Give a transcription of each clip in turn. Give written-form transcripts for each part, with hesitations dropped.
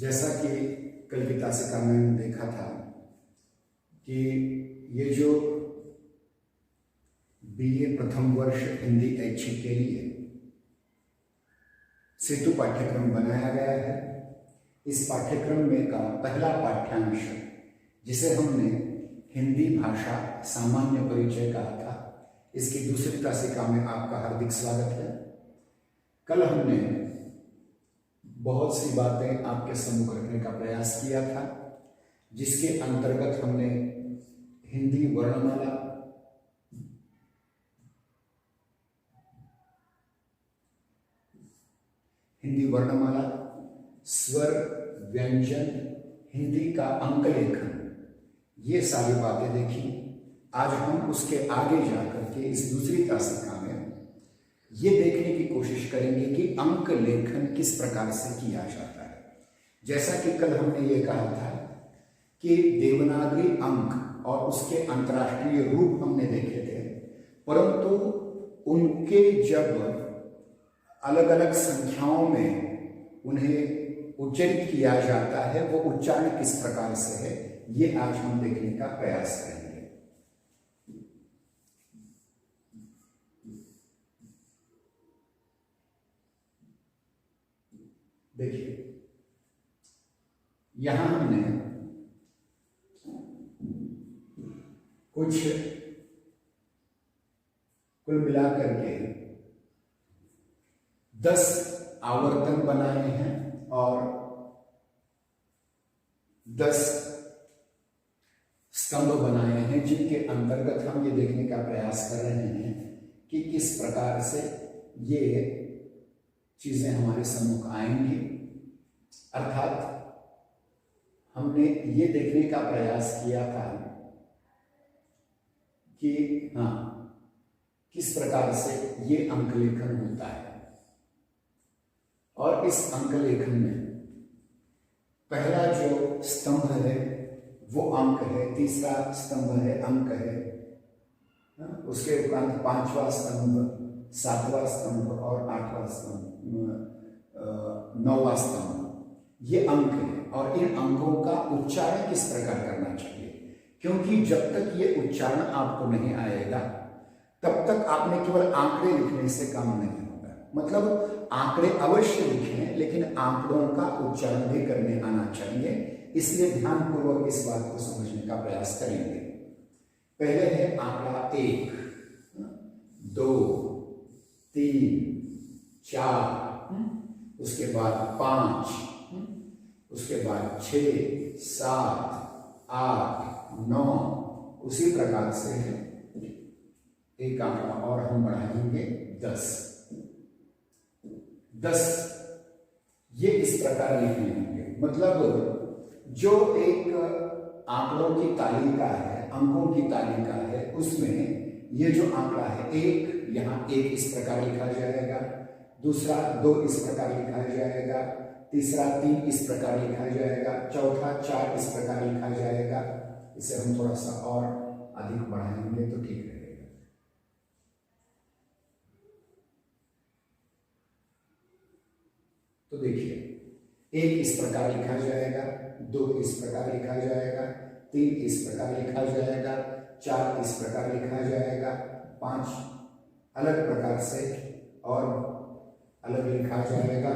जैसा कि कल की तासिका में मैंने देखा था कि ये जो बीए प्रथम वर्ष हिंदी ऐच्छिक के लिए सेतु पाठ्यक्रम बनाया गया है। इस पाठ्यक्रम में का पहला पाठ्यांश जिसे हमने हिंदी भाषा सामान्य परिचय कहा था, इसकी दूसरी तासिका में आपका हार्दिक स्वागत है। कल हमने बहुत सी बातें आपके सम्मुख रखने का प्रयास किया था, जिसके अंतर्गत हमने हिंदी वर्णमाला, स्वर, व्यंजन, हिंदी का अंक लेखन, ये सारी बातें देखी। आज हम उसके आगे जाकर के इस दूसरी तासिका में ये देखने की कोशिश करेंगे कि अंक लेखन किस प्रकार से किया जाता है। जैसा कि कल हमने ये कहा था कि देवनागरी अंक और उसके अंतर्राष्ट्रीय रूप हमने देखे थे, परंतु उनके जब अलग अलग संख्याओं में उन्हें उच्चारित किया जाता है, वो उच्चारण किस प्रकार से है, ये आज हम देखने का प्रयास करेंगे। देखिए, यहां हमने कुछ कुल मिलाकर के 10 आवर्तन बनाए हैं और 10 स्तंभ बनाए हैं, जिनके अंतर्गत हम ये देखने का प्रयास कर रहे हैं कि किस प्रकार से ये चीजें हमारे सम्मुख आएंगी। अर्थात हमने ये देखने का प्रयास किया था कि किस प्रकार से ये अंक लेखन होता है। और इस अंक लेखन में पहला जो स्तंभ है वो अंक है, तीसरा स्तंभ है अंक है, उसके उपरांत 5वां स्तंभ, 7वां स्तंभ और 8वां स्तंभ, 9वां स्तंभ, ये अंक है। और इन अंकों का उच्चारण किस प्रकार करना चाहिए, क्योंकि जब तक ये उच्चारण आपको नहीं आएगा तब तक आपने केवल आंकड़े लिखने से काम नहीं होगा। मतलब आंकड़े अवश्य लिखें, लेकिन आंकड़ों का उच्चारण भी करने आना चाहिए। इसलिए ध्यानपूर्वक इस बात को समझने का प्रयास करेंगे। पहले है आंकड़ा 1, 2, 3, 4, उसके बाद 5, उसके बाद 6, 7, 8, 9, उसी प्रकार से एक आंकड़ा और हम बढ़ाएंगे 10। ये इस प्रकार लिखने होंगे। मतलब जो एक आंकड़ों की तालिका है, अंकों की तालिका है, उसमें ये जो आंकड़ा है 1, यहाँ 1 इस प्रकार लिखा जाएगा, दूसरा 2 इस प्रकार लिखा जाएगा, तीसरा 3 इस प्रकार लिखा जाएगा, चौथा 4 इस प्रकार लिखा जाएगा। इसे हम थोड़ा सा और अधिक बढ़ाएंगे तो ठीक रहेगा। तो देखिए, 1 इस प्रकार लिखा जाएगा, 2 इस प्रकार लिखा जाएगा, 3 इस प्रकार लिखा जाएगा, 4 इस प्रकार लिखा जाएगा, 5 अलग प्रकार से और अलग लिखा जाएगा।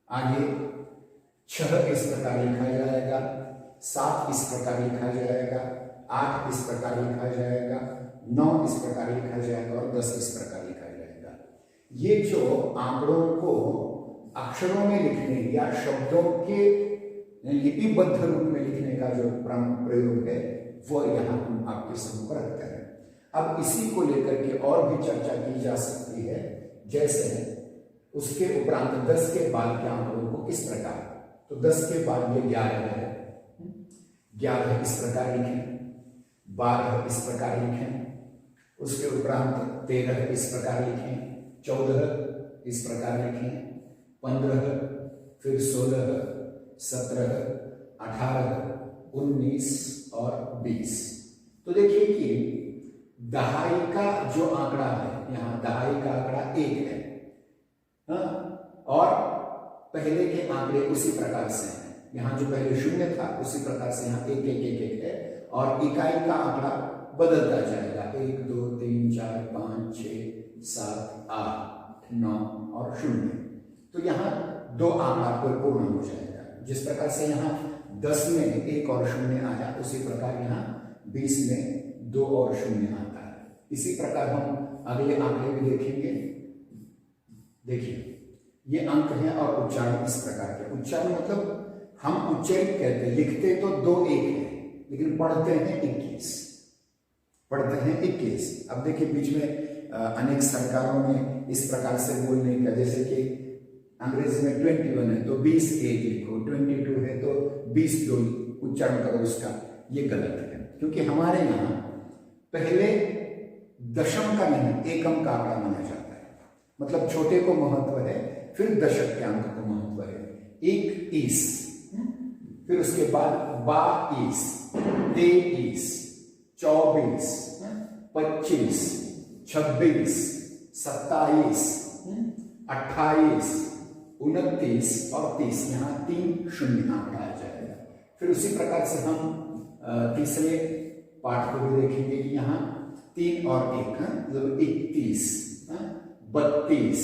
आगे 6 इस प्रकार लिखा जाएगा, 7 इस प्रकार लिखा जाएगा, 8 इस प्रकार लिखा जाएगा, 9 इस प्रकार लिखा जाएगा और 10 इस प्रकार लिखा जाएगा। ये जो आंकड़ों को अक्षरों में लिखने या शब्दों के लिपिबद्ध रूप में लिखने का जो प्रयोग है, वो यहाँ हम आपके सम्मुख रखते हैं। अब इसी को लेकर के और भी चर्चा की जा सकती है, जैसे उसके उपरांत 10 के बाद के आंकड़ों को किस प्रकार, तो 10 के बाद ये 11 है, 11 इस प्रकार लिखें, 12 इस प्रकार लिखें, उसके उपरांत 13 इस प्रकार लिखें, 14 इस प्रकार लिखें, 15, फिर 16, 17, 18, 19 और 20। तो देखिए कि दहाई का जो आंकड़ा है, यहाँ दहाई का आंकड़ा 1 है, और पहले के आंकड़े उसी प्रकार से हैं। यहाँ जो पहले 0 था उसी प्रकार से यहाँ 1 1 1 1 है और इकाई का आंकड़ा बदलता जाएगा 1 2 3 4 5 6 7 8 9 और 0। तो यहाँ 2 आंकड़ा पूर्ण हो जाएगा। जिस प्रकार से यहाँ 10 में 1 और 0 आया उसी प्रकार यहाँ 20 में 2 और 0 आता है। इसी प्रकार हम अगले आंकड़े भी देखेंगे। देखिए ये अंक हैं और उच्चारण इस प्रकार के। उच्चारण मतलब हम उच्चरित कहते हैं, लिखते तो 2 1 है लेकिन पढ़ते हैं 21, पढ़ते हैं 21। अब देखिए बीच में अनेक सरकारों ने इस प्रकार से बोलने का, जैसे कि अंग्रेजी में 21 है तो 20 1 लिखो, 22 है तो 20 2 उच्चारण करो उसका, ये गलत है। क्योंकि हमारे यहाँ पहले दशम का नहीं एकम का आंकड़ा माना जाता है, मतलब छोटे को महत्व है, फिर दशक के अंक को महत्व है। 21, फिर उसके बाद 22, 23, 24, 25, 26, 27, 28, 29 और 30, यहाँ 3 0 आंकड़ा आ जाएगा। फिर उसी प्रकार से हम तीसरे पाठ को भी देखेंगे कि यहाँ 3 और 1 मतलब 31, 32,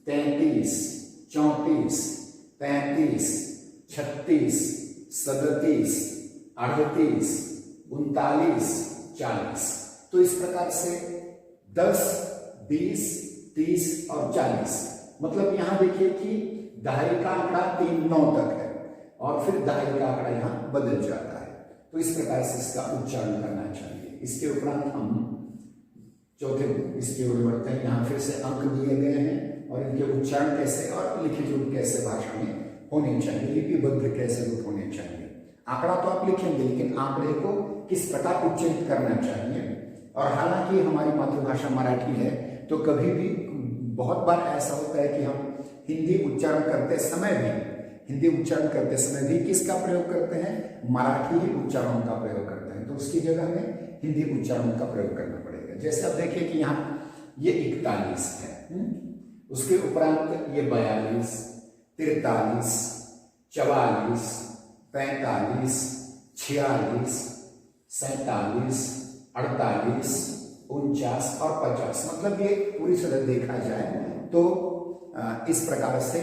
33, 34, 35, 36, 37, 38, 39, 40। तो इस प्रकार से 10, 20, 30 और 40, मतलब यहाँ देखिए कि दहाई का आंकड़ा 3 9 तक है और फिर दहाई का आंकड़ा यहाँ बदल जाता है। तो इस प्रकार से इसका उच्चारण करना चाहिए। इसके उपरांत हम चौथे इसकी ओर बढ़ते हैं। यहाँ फिर से अंक दिए गए हैं और इनके उच्चारण कैसे और लिखित रूप कैसे भाषा में होने चाहिए, लिपिबद्ध कैसे रूप होने चाहिए। आंकड़ा तो आप लिखेंगे लेकिन आंकड़े को किस प्रकार उच्चारित करना चाहिए। और हालांकि हमारी मातृभाषा मराठी है तो कभी भी बहुत बार ऐसा होता है कि हम हिंदी उच्चारण करते समय भी किसका प्रयोग करते हैं, मराठी ही उच्चारण का प्रयोग करते हैं। तो उसकी जगह में हिंदी उच्चारण का प्रयोग करना पड़ेगा। जैसे अब देखिए कि यहाँ ये 41 है, उसके उपरांत ये 42, 43, 44, 45, 46, 47, 48, 49 और 50। मतलब ये पूरी तरह देखा जाए तो इस प्रकार से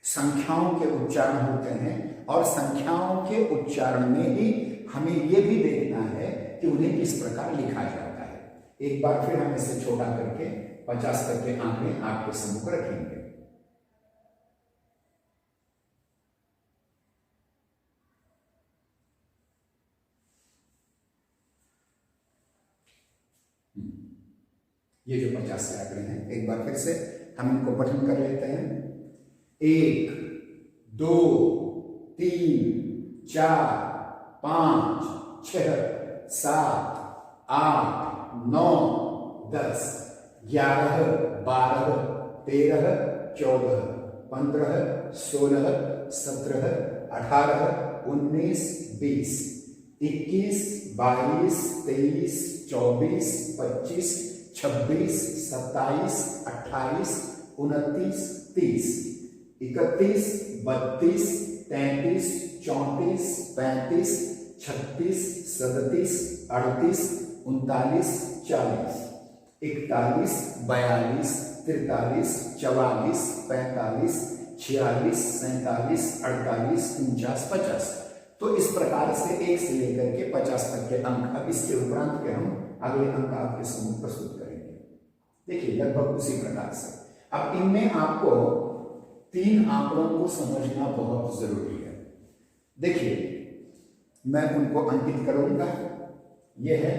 संख्याओं के उच्चारण होते हैं और संख्याओं के उच्चारण में ही हमें ये भी देखना है कि उन्हें किस प्रकार लिखा जाता है। एक बार फिर हम इसे छोटा करके 50 तक के आंकड़े आपके सम्मुख रखेंगे। ये जो 50 के आंकड़े हैं एक बार फिर से हम इनको पठन कर लेते हैं। 1 2 3 4 5 6 7 8 9 10 11 12 13 14 15 16 17 18 19 20 21 22 23 24 25 26 27 28 29 30 31 32 33 34 35 36 37 38 39 40 41 42 43 44 45 46 47 48 49 50। तो इस प्रकार से 1 से लेकर के 50 तक के अंक, अब इसके उपरांत के हम अगले अंक आपके सम्मुख प्रस्तुत करेंगे। देखिए लगभग उसी प्रकार से। अब इनमें आपको 3 आंकड़ों को समझना बहुत जरूरी है। देखिए मैं उनको अंकित करूंगा। यह है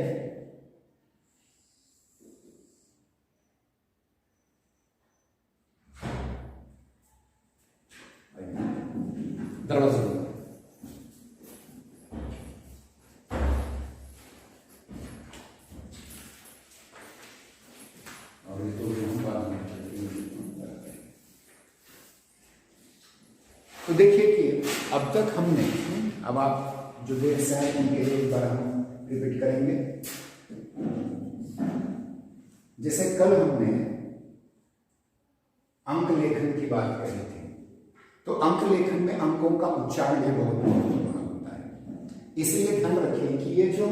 दरवाजा, तो देखिए कि अब तक हमने, अब आप जो देख रहे हैं उनके लिए एक बार हम रिपीट करेंगे। जैसे कल हमने अंक लेखन की बात करी थी, तो अंक लेखन में अंकों का उच्चारण भी बहुत महत्वपूर्ण होता है। इसलिए ध्यान रखें कि ये जो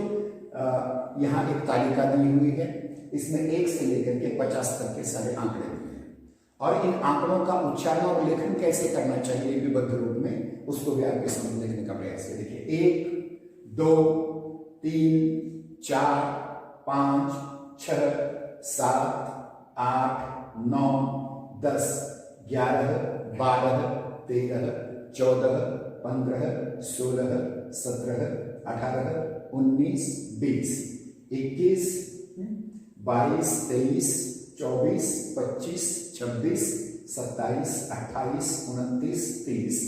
यहाँ एक तालिका दी हुई है, इसमें 1 से लेकर के 50 तक के सारे आंकड़े दिए हैं, और इन आंकड़ों का उच्चारण और लेखन कैसे करना चाहिए विबद्ध रूप में, उसको भी आपके सामने देखने का प्रयास है। देखिए 1 2 3 4 5 6 7 8 9 10 11 12 13 14 15 16 17 18 19 20 21 22 23 24 25 26 27 28 29 30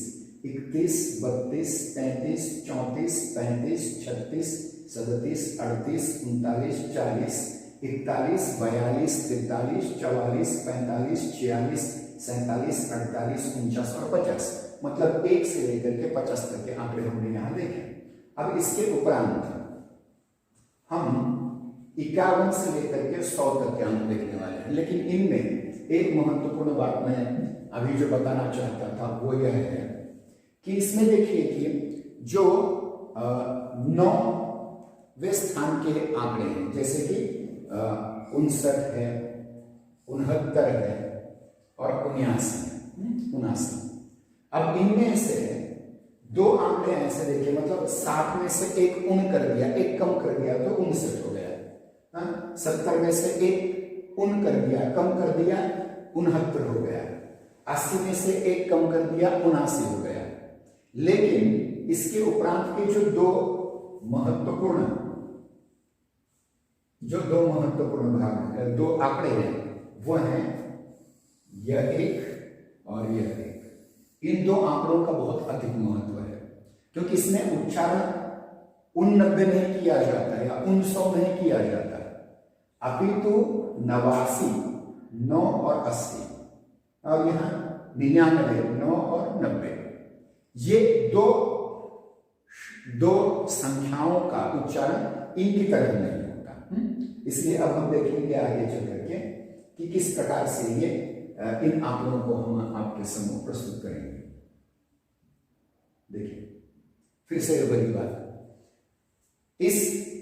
31 32 33 34 35 36 37 38 39 40 41 42 43 44 45 46 47 48 49 और 50, मतलब 1 से लेकर के 50 तक के आंकड़े हमने यहां देखे। अब इसके उपरांत हम 51 से लेकर के 100 तक के अंक देखने वाले हैं, लेकिन इनमें एक महत्वपूर्ण बात मैं अभी जो बताना चाहता था वो यह है कि इसमें देखिए कि जो 9वें स्थान के आंकड़े हैं, जैसे कि 59 है, 69 है और 79। अब इनमें से 2 आंकड़े ऐसे देखिए, मतलब 60 में से 1 उन कर दिया, 1 कम कर दिया तो 59 हो गया। 70 में से 1 उन कर दिया, कम कर दिया 69 हो गया। 80 में से 1 कम कर दिया 79 हो गया। लेकिन इसके उपरांत के जो 2 महत्वपूर्ण भाग है, 2 आंकड़े हैं, वो हैं यह 1 और यह 1। इन 2 आंकड़ों का बहुत अधिक महत्व है, क्योंकि इसमें उच्चारण 89 नहीं किया जाता है या 100 नहीं किया जाता, अपितु 89, 9 और 80, और यहाँ 99, 9 और 90, ये दो संख्याओं का उच्चारण इनकी तरह नहीं होता। इसलिए अब हम देखेंगे आगे चल करके कि किस प्रकार से ये इन आंकड़ों को हम आपके सम्मुख प्रस्तुत करेंगे। देखिए फिर से वही बात, इस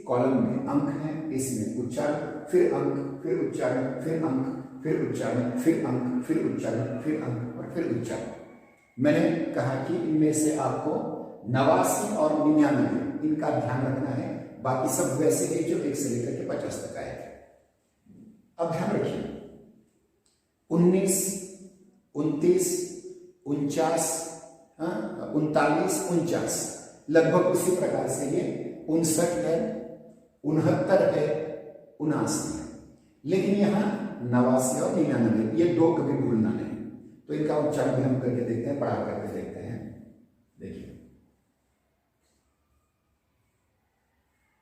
कॉलम में अंक है, इसमें उच्चारण, फिर अंक, फिर उच्चारण, फिर अंक, फिर उच्चारण, फिर अंक, फिर उच्चारण, फिर अंक और फिर उच्चारण। मैंने कहा कि इनमें से आपको 89 और 99 इनका ध्यान रखना है, बाकी सब वैसे ही जो 1 से लेकर के 50 तक आए थे। अब ध्यान रखिए 19, 29, 49, 39, 49, लगभग उसी प्रकार से ये 59 है, 69 है, 79 है, लेकिन यहाँ 89 और 99 ये 2 कभी भूलना नहीं। तो इनका उच्चारण भी हम करके देखते हैं, पढ़ा करके देखते हैं। देखिए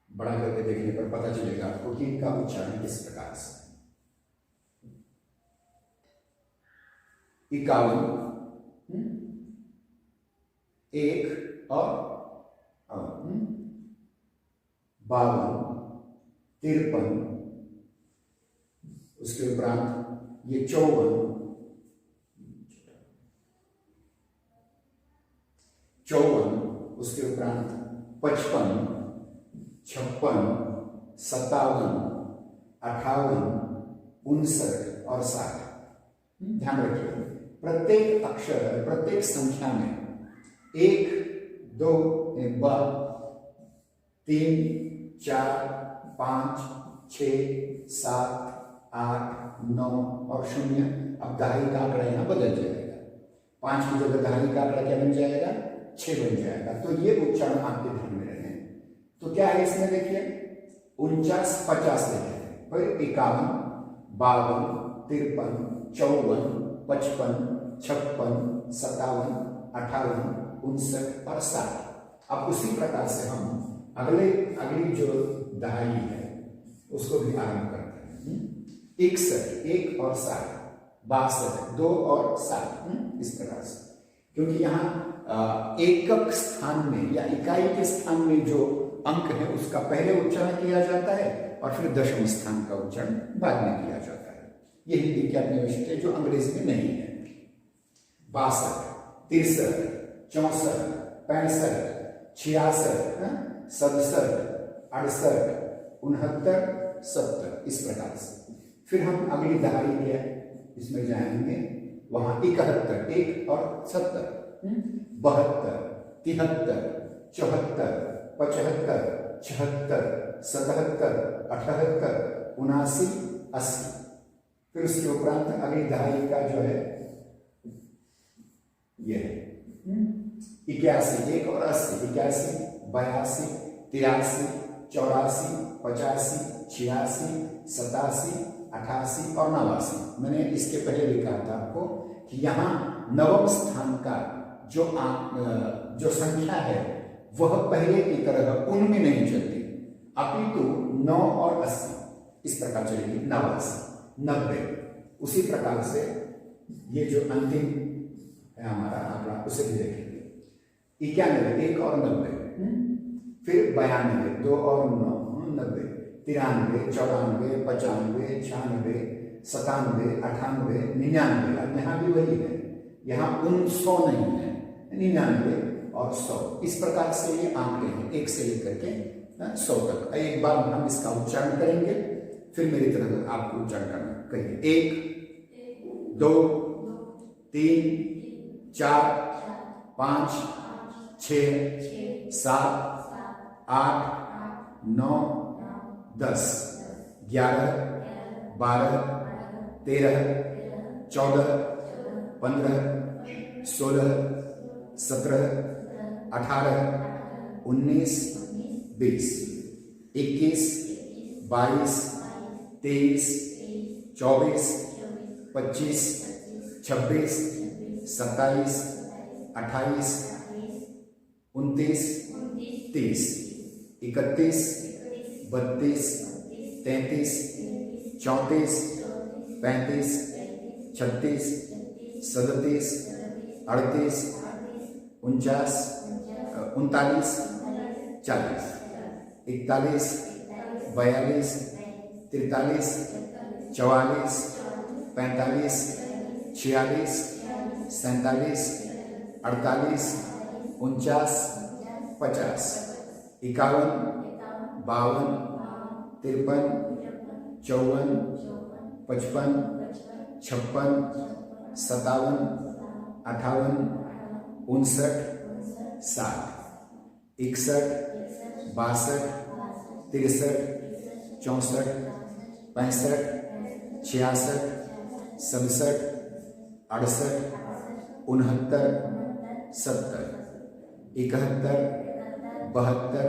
बड़ा करके देखने पर पता चलेगा आपको कि इनका उच्चारण किस प्रकार से। 51, 1 और 52, 53, उसके उपरांत ये 54, 54, उसके उपरांत 55, 56, 57, 58, 59 और 60। ध्यान रखिए प्रत्येक अक्षर, प्रत्येक संख्या में 1, 2, 3, 4, 5, 6, 7, 8, 9 और 0। अब दहाई का आंकड़ा यहां बदल जाएगा, 5 की जगह दहाई का आंकड़ा क्या बन जाएगा, 6 बन जाएगा। तो ये उच्चारण आपके ध्यान में रहे। तो क्या है इसमें देखिए 49, 50 लिखे थे, फिर 51, 52, 53, 54, 55, 56, 57, 58, 59 और 60। अब उसी प्रकार से हम अगली जो दहाई है उसको भी आरंभ करते हैं। 61, 1 और 60, 62, 2 और 7, इस प्रकार से, क्योंकि यहाँ एकक स्थान में या इकाई के स्थान में जो अंक है उसका पहले उच्चारण किया जाता है और फिर दशम स्थान का उच्चारण बाद में किया जाता है। ये हिंदी की अपनी विशिष्ट है जो अंग्रेजी में नहीं है। 62, 63, 64, 65, 66, 67, 68, 69, 70, इस प्रकार से। फिर हम अगली दहाई है इसमें जाएंगे, वहां 71, 1 और 70, 72, 73, 74, 75, 76, 77, 78, 79, 80। फिर उसके उपरांत अगली दहाई का जो है ये है 81, 1 और 80, 81, 82, 83, 84, 85, 86, 87, 88 और 89। मैंने इसके पहले भी कहा था आपको कि यहाँ नवम स्थान का जो संख्या है वह पहले की तरह उनमें नहीं चलती, अपितु 9 और 80 इस प्रकार चलेगी। 89, 90। उसी प्रकार से ये जो अंतिम है हमारा आंकड़ा उसे भी देखेंगे। 91, 1 और 90, फिर 92, 2 और 9, 90, 93, 94, 95, 96, 97, 98, 99। अब यहाँ भी वही है, यहाँ 100 नहीं है, 99 और 100। इस प्रकार से ये आंकड़े हैं 1 से लेकर के 100 तक। एक बार हम इसका उच्चारण करेंगे, फिर मेरी तरफ आपको उच्चारण करना। कहिए 1, 2, 3, 4, 5, 6, 7, 8, 9, 10, 11, 12, 13, 14, 15, 16, 17, 18, 19, 20, 21, 22, 23, 24, 25, 26, 27, 28, 29, 30, 31, 32, 33, 34, 35, 36, 37, 38, 49, 39, 40, 41, 42, 43, 44, 45, 46, 47, 48, 49, 50, 51, 52, 53, 54, 55, 56, 57, 58, 59, 60, 61, 62, 63, 64, 65, 66, 67, 68, 69, 70, 71, 72,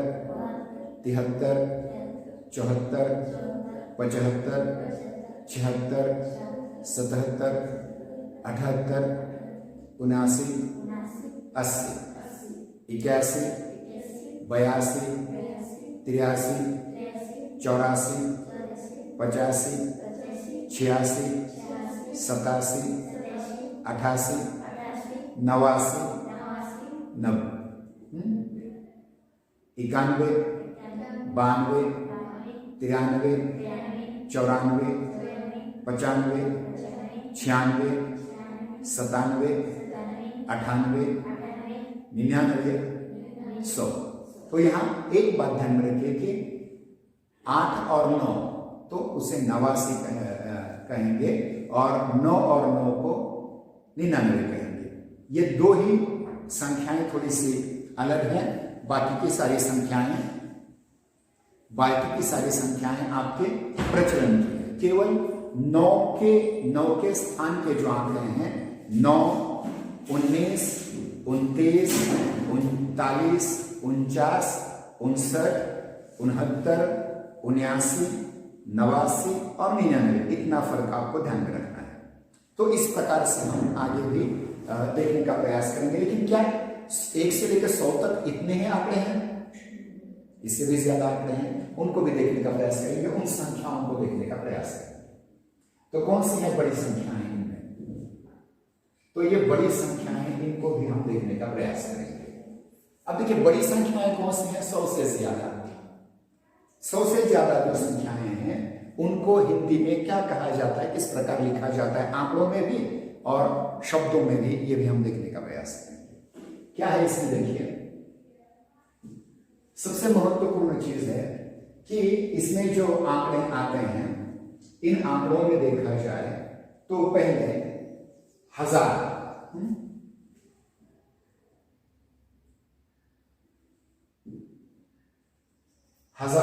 73, 74, 75, 76, 77, 78, 79, 80, 81, 82, 83, 84, 85, 86, 87, 88, 89, 90, 91, 92, 93, 94, 95, 96, 97, 98, 99, 100। तो यहाँ एक बात ध्यान में रखिए कि 8 और 9 तो उसे 89 कहेंगे और 9 और 9 को 99 कहेंगे। ये दो ही संख्याएं थोड़ी सी अलग हैं, बाकी की सारी संख्याएं आपके प्रचलन की हैं। केवल 9 के स्थान के जो आंकड़े हैं 9, 19, 29, 39, 49, 59, 69, 79, 89 और 99, इतना फर्क आपको ध्यान में रखना है। तो इस प्रकार से हम आगे भी देखने का प्रयास करेंगे। लेकिन क्या 1 से लेकर 100 तक इतने ही आंकड़े हैं? इससे भी ज्यादा आंकड़े हैं, उनको भी देखने का प्रयास करेंगे, उन संख्याओं को देखने का प्रयास करेंगे। तो कौन सी है बड़ी संख्याएं इनमें? तो ये बड़ी संख्याएं, इनको भी हम देखने का प्रयास करेंगे। अब देखिए बड़ी संख्याएं कौन सी हैं? 100 से ज्यादा। 100 से ज्यादा जो संख्याएं हैं उनको हिंदी में क्या कहा जाता है, किस प्रकार लिखा जाता है, आंकड़ों में भी और शब्दों में भी, ये भी हम देखने का प्रयास करेंगे। क्या है इसमें देखिए, सबसे महत्वपूर्ण चीज है कि इसमें जो आंकड़े आते हैं, इन आंकड़ों में देखा जाए तो पहले 1000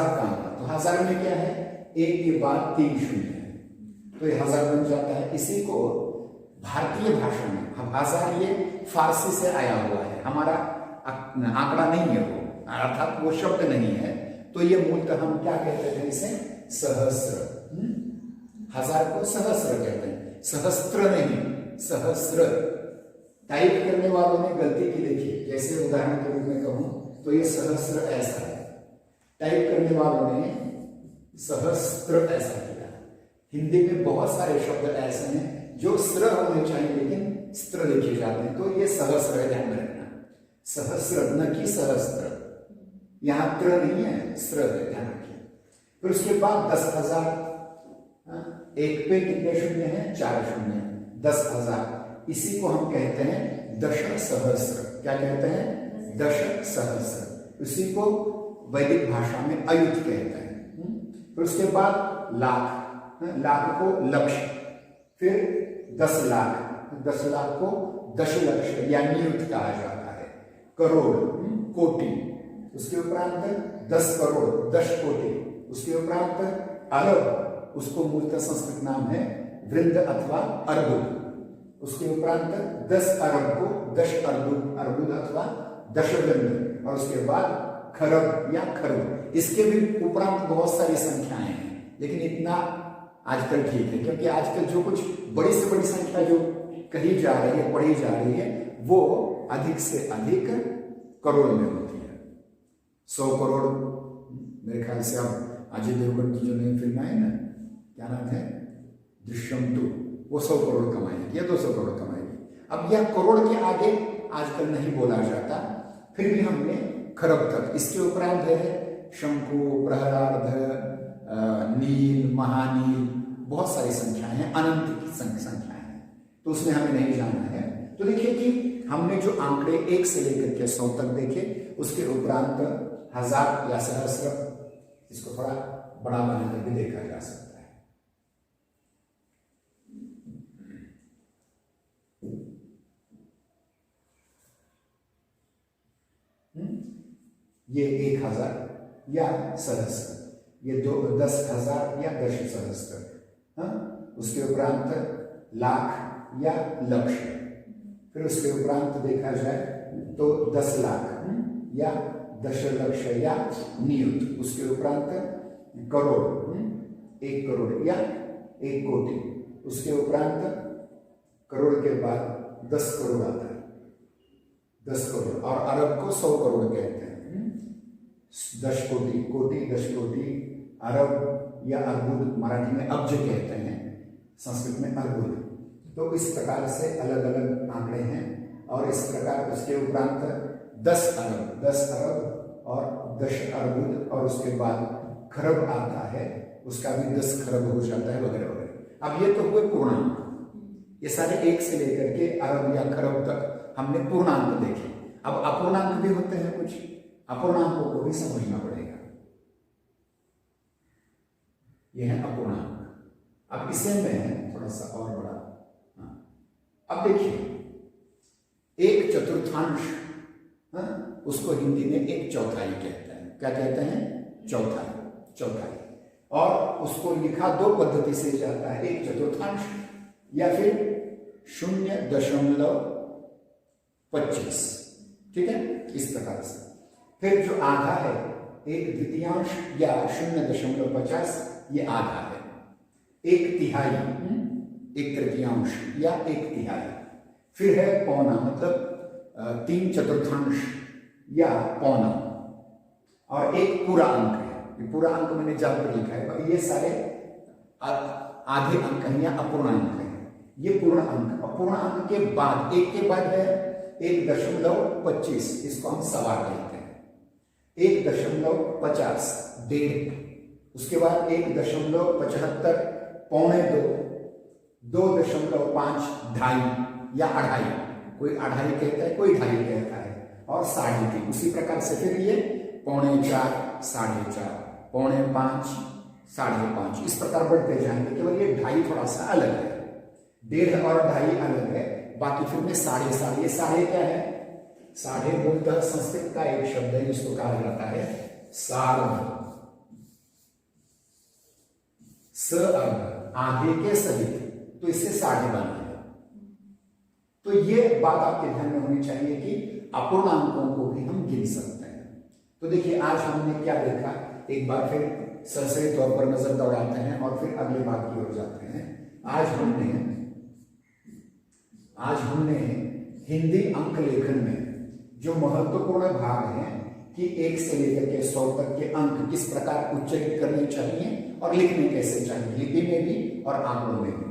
का आंकड़ा, तो 1000 में क्या है, 1 के बाद 3 शून्य है, तो ये 1000 बन जाता है। इसी को भारतीय भाषा में, हम 1000 ये फारसी से आया हुआ है, हमारा आंकड़ा नहीं है वो, अर्थात वो शब्द नहीं है, तो ये मूलतः हम क्या कहते थे इसे, सहस्र। 1000 को सहस्र कहते हैं, सहस्त्र नहीं, सहस्र। टाइप करने वालों ने गलती की देखी, जैसे उदाहरण के रूप में कहूं तो ये सहस्र ऐसा है, टाइप करने वालों ने सहस्त्र ऐसा किया। हिंदी में बहुत सारे शब्द ऐसे हैं जो स्त्र होने चाहिए लेकिन स्त्र लिखे जाते हैं, तो ये सहस्र है, ध्यान रखना, सहस्र न कि सहस्त्र, यहां त्र नहीं है, स्त्र है, ध्यान रखिए। फिर उसके बाद 10,000, एक पे कितने शून्य हैं, 4 शून्य, 10,000, इसी को हम कहते हैं दश सहस्र। क्या कहते हैं, दश सहस्र। इसी को वैदिक भाषा में अयुत कहते हैं। फिर उसके बाद लाख, लाख को लक्ष, फिर 10 लाख, 10 लाख को दशलक्ष या नियुत कहा जाता है। करोड़, कोटि, उसके उपरांत 10 करोड़, 10 कोटि, उसके उपरांत अरब, उसको मूलतः संस्कृत नाम है वृंद अथवा अर्बुद, उसके उपरांत 10 अरब को 10 अर्बुद अथवा दशवृंद, और उसके बाद खरब या खरब। इसके भी उपरांत बहुत सारी संख्याएं हैं, लेकिन इतना आजकल ठीक है, क्योंकि आजकल जो कुछ बड़ी से बड़ी संख्या जो कही जा रही है, पढ़ी जा रही है, वो अधिक से अधिक करोड़ में होती है। 100 करोड़, मेरे ख्याल से अब अजय देवगन की जो नई फिल्म आई ना, क्या नाम है, दृश्यम 2, वो 100 करोड़ कमाएगी या 200 करोड़ कमाएगी। अब यह करोड़ के आगे आजकल नहीं बोला जाता, फिर भी हमने खरब तक, इसके उपरांत है शंकु, प्रहलाद, नील, महानील, बहुत सारी संख्याएं हैं, अनंत की संख्याएं हैं, तो उसमें हमें नहीं जाना है। तो देखिए कि हमने जो आंकड़े 1 से लेकर के 100 तक देखे, उसके उपरांत 1000 या सहस्र, इसको थोड़ा बड़ा बनाकर भी देखा जा सकता है। ये 1000 या सहस्र, ये 10,000 या 10 सहस्त्र, उसके उपरांत लाख या लक्ष, फिर उसके उपरांत देखा जाए तो 10 लाख या दशलक्ष या नियुत, उसके उपरांत करोड़, 1 करोड़ या 1 कोटि, उसके उपरांत करोड़ के बाद 10 करोड़ आता है, 10 करोड़, और अरब को 100 करोड़ कहते हैं। 10 कोटि, कोटि 10 कोटि, अरब या अर्बुद, मराठी में अब्ज कहते हैं, संस्कृत में अर्बुद। तो इस प्रकार से अलग अलग आंकड़े हैं, और इस प्रकार उसके उपरांत 10 अरब और 10 अर्बुद, और उसके बाद खरब आता है, उसका भी 10 खरब हो जाता है, वगैरह वगैरह। अब ये तो हुए पूर्णांक, ये सारे 1 से लेकर के अरब या खरब तक हमने पूर्णांक देखे। अब अपूर्णांक भी होते हैं, कुछ अपूर्णांकों को भी समझना पड़ेगा। यह है अपूर्णांक। अब इसे मैं थोड़ा सा और बड़ा, अब देखिए 1/4, उसको हिंदी में 1/4 कहते हैं। क्या कहते हैं, चौथाई, और उसको लिखा 2 पद्धति से जाता है, 1/4 या फिर 0.25, ठीक है, इस प्रकार से। फिर जो आधा है 1/2 या 0.50, ये आधा है। 1/3, 1/3 या 1/3। फिर है पौना, मतलब 3/4 या पौना, और एक पूरा अंक है। ये पूरा अंक मैंने जब पर लिखा है, ये सारे आधे अंक हैं या अपूर्णांक हैं। ये पूर्ण अंक, अपूर्ण अंक के बाद, 1 के बाद है 1.25, इसको हम सवा कहते हैं। 1.50, 1.5, उसके बाद 1.75, पौने 2, 2.5, 2.5, या अढ़ाई, कोई अढ़ाई कहता है, कोई ढाई कहता है, और 3.5। उसी प्रकार से फिर ये 4:45, 4:30, 4:45, 5:30, इस प्रकार बढ़ते जाएंगे। केवल ये ढाई थोड़ा सा अलग है, 1.5 और ढाई अलग है, बाकी फिर में 3.5। ये साढ़े क्या है? साढ़े मूलतः संस्कृत का एक शब्द है जिसको कहा जाता है सार्ध, स अर्ध, आगे के सहित, तो इससे 3.5 बना है। तो ये बात आपके ध्यान में होनी चाहिए कि अपूर्णांकों को भी हम गिन सकते हैं। तो देखिए आज हमने क्या देखा, एक बार फिर सरसरी तौर पर नजर दौड़ाते हैं और फिर अगले बात की ओर जाते हैं। आज हमने हिंदी अंक लेखन में जो महत्वपूर्ण भाग है कि 1 से लेकर के 100 तक के अंक किस प्रकार उच्चारित करने चाहिए और लिखने कैसे चाहिए, लिपि में भी और आंकड़ों में भी।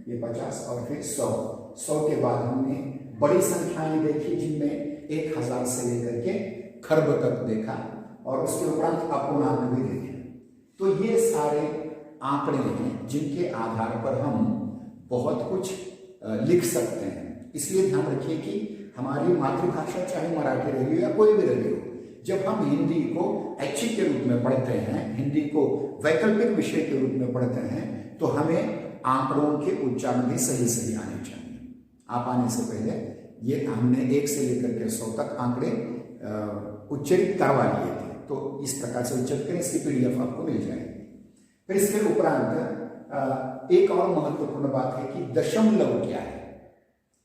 ये 50 और फिर 100 के बाद हमने बड़ी संख्याएं देखी जिनमें 1000 से लेकर के खर्ब तक देखा, और उसके उपरांत अपूर्णांक भी देखे। तो ये सारे आंकड़े हैं जिनके आधार पर हम बहुत कुछ लिख सकते हैं। इसलिए ध्यान रखिए कि हमारी मातृभाषा चाहे मराठी रही हो या कोई भी रही हो, जब हम हिंदी को ऐच्छिक के रूप में पढ़ते हैं, हिंदी को वैकल्पिक विषय के रूप में पढ़ते हैं, तो हमें आंकड़ों के उच्चारण भी सही आने चाहिए। आप आने से पहले ये हमने 1 से लेकर के 100 तक आंकड़े उच्चरित करवा लिए थे, तो इस प्रकार से उच्चरित करें, इसकी PDF आपको मिल जाएगी। फिर इसके उपरांत एक और महत्वपूर्ण बात है कि दशमलव क्या है।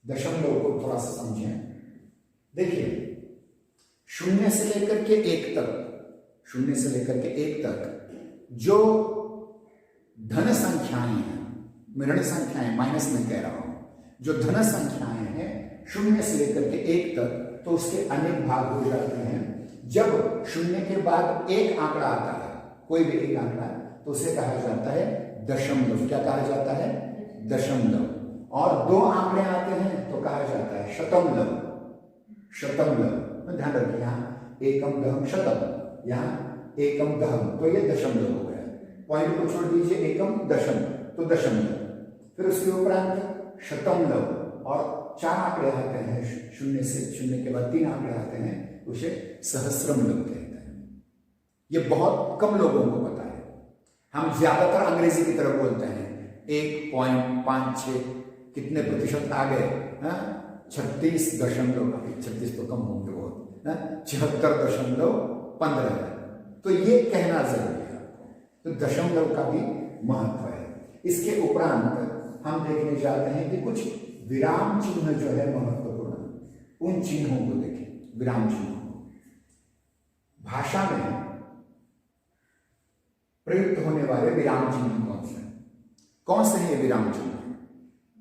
दशमलव को थोड़ा सा समझें। देखिए 0 से लेकर के 1 तक, 0 से लेकर के 1 तक जो धन संख्याएं हैं, ऋण संख्याएं, माइनस में कह रहा हूं, जो धन संख्याएं हैं 0 से लेकर के 1 तक, तो उसके अनेक भाग हो जाते हैं। जब 0 के बाद एक आंकड़ा आता है, कोई भी एक आंकड़ा, तो उसे कहा जाता है दशमलव। क्या कहा जाता है? दशमलव। और 2 आंकड़े आते हैं तो कहा जाता है शतमलव। ध्यान रखिए, यहाँ एकम दहम शतम, यहाँ एकम दहम, तो ये दशमलव हो गया। पॉइंट को छोड़ दीजिए, एकम दशम, तो दशमलव। फिर उसके उपरांत शतमलव, और 4 आंकड़े आते हैं 0 से, 0 के बाद 3 आंकड़े आते हैं, उसे सहस्रमलव कहते हैं। ये बहुत कम लोगों को पता है। हम ज्यादातर अंग्रेजी की तरफ बोलते हैं 1.56 कितने प्रतिशत आ गए, 36., 36 तो कम होंगे बहुत, 76.15। तो ये कहना जरूरी है आपको। तो दशमलव का भी महत्व है। इसके उपरांत हम देखने जाते हैं कि कुछ विराम चिन्ह जो है महत्वपूर्ण, उन चिन्हों को देखें। विराम चिन्हों भाषा में प्रयुक्त होने वाले विराम चिन्ह कौन से हैं? ये विराम चिन्ह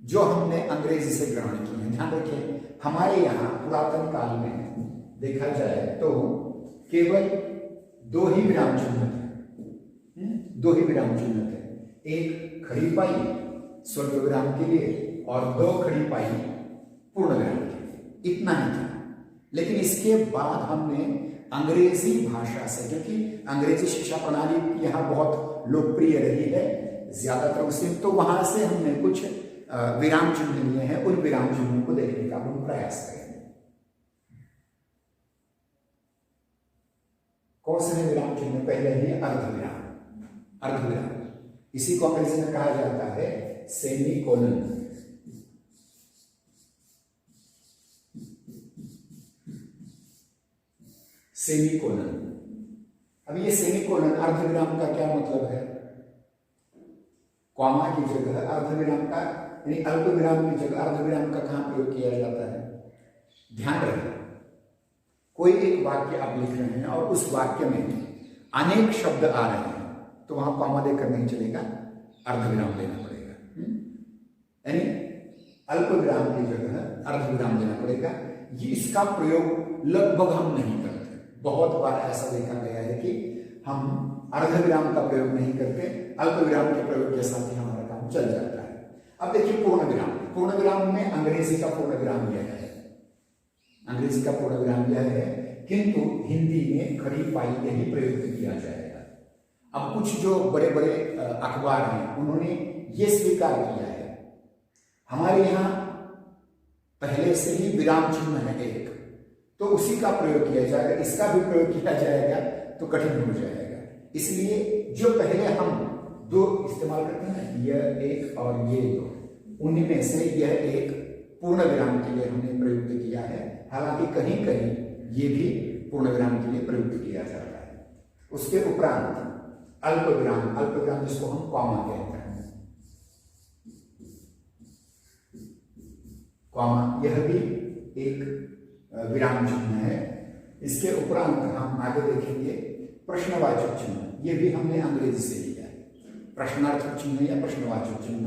जो हमने अंग्रेजी से ग्रहण किए हैं। ध्यान रखिए, हमारे यहाँ पुरातन काल में देखा जाए तो केवल 2 ही विराम चिन्ह थे। 2 ही विराम चिन्ह थे, एक खड़ी पाई स्वल्प विराम के लिए और 2 खड़ी पाई पूर्ण विराम के लिए, इतना ही था। लेकिन इसके बाद हमने अंग्रेजी भाषा से, क्योंकि अंग्रेजी शिक्षा प्रणाली यहाँ बहुत लोकप्रिय रही है, ज्यादातर मुस्लिम, तो वहां से हमने कुछ विराम चिन्ह लिए हैं। उन विराम चिन्हों को देखने का हम प्रयास करेंगे। कौन से विराम चिन्ह? पहले ही अर्धविराम। अर्धविराम, इसी को अंग्रेजी में कहा जाता है सेमीकोलन। सेमीकोलन। अब ये सेमीकोलन, अर्धविराम का क्या मतलब है? कॉमा की जगह अर्धविराम का, यानी अल्प विराम की जगह अर्धविराम का कहां प्रयोग किया जाता है? ध्यान रखें, कोई एक वाक्य आप लिख रहे हैं और उस वाक्य में अनेक शब्द आ रहे हैं, तो वहां कॉमा देकर नहीं चलेगा, अर्धविराम देना पड़ेगा। यानी अल्प विराम की जगह अर्धविराम देना पड़ेगा। ये इसका प्रयोग लगभग हम नहीं करते। बहुत बार ऐसा देखा गया है कि हम अर्धविराम का प्रयोग नहीं करते, अल्प विराम के प्रयोग के साथ ही हमारा काम चल जाता है। अब देखिए पूर्ण विराम। पूर्ण विराम में अंग्रेजी का पूर्ण विराम यह है, अंग्रेजी का पूर्ण विराम यह है, किंतु हिंदी में खड़ी पाई यही प्रयुक्त किया जाएगा। अब कुछ जो बड़े बड़े अखबार हैं उन्होंने ये स्वीकार किया है। हमारे यहाँ पहले से ही विराम चिन्ह है एक, तो उसी का प्रयोग किया जाएगा, इसका भी प्रयोग किया जाएगा तो कठिन हो जाएगा। इसलिए जो पहले हम दो इस्तेमाल करते हैं, यह एक और ये दो, उनमें से यह एक पूर्ण विराम के लिए हमने प्रयुक्त किया है। हालांकि कहीं कहीं ये भी पूर्ण विराम के लिए प्रयुक्त किया जाता है। उसके उपरांत अल्प विराम जिसको हम कॉमा कहते हैं, कॉमा, यह भी एक विराम चिन्ह है। इसके उपरांत हम आगे देखेंगे प्रश्नवाचक चिन्ह, ये भी हमने अंग्रेजी से लिया है, प्रश्नार्थक चिन्ह या प्रश्नवाचक चिन्ह।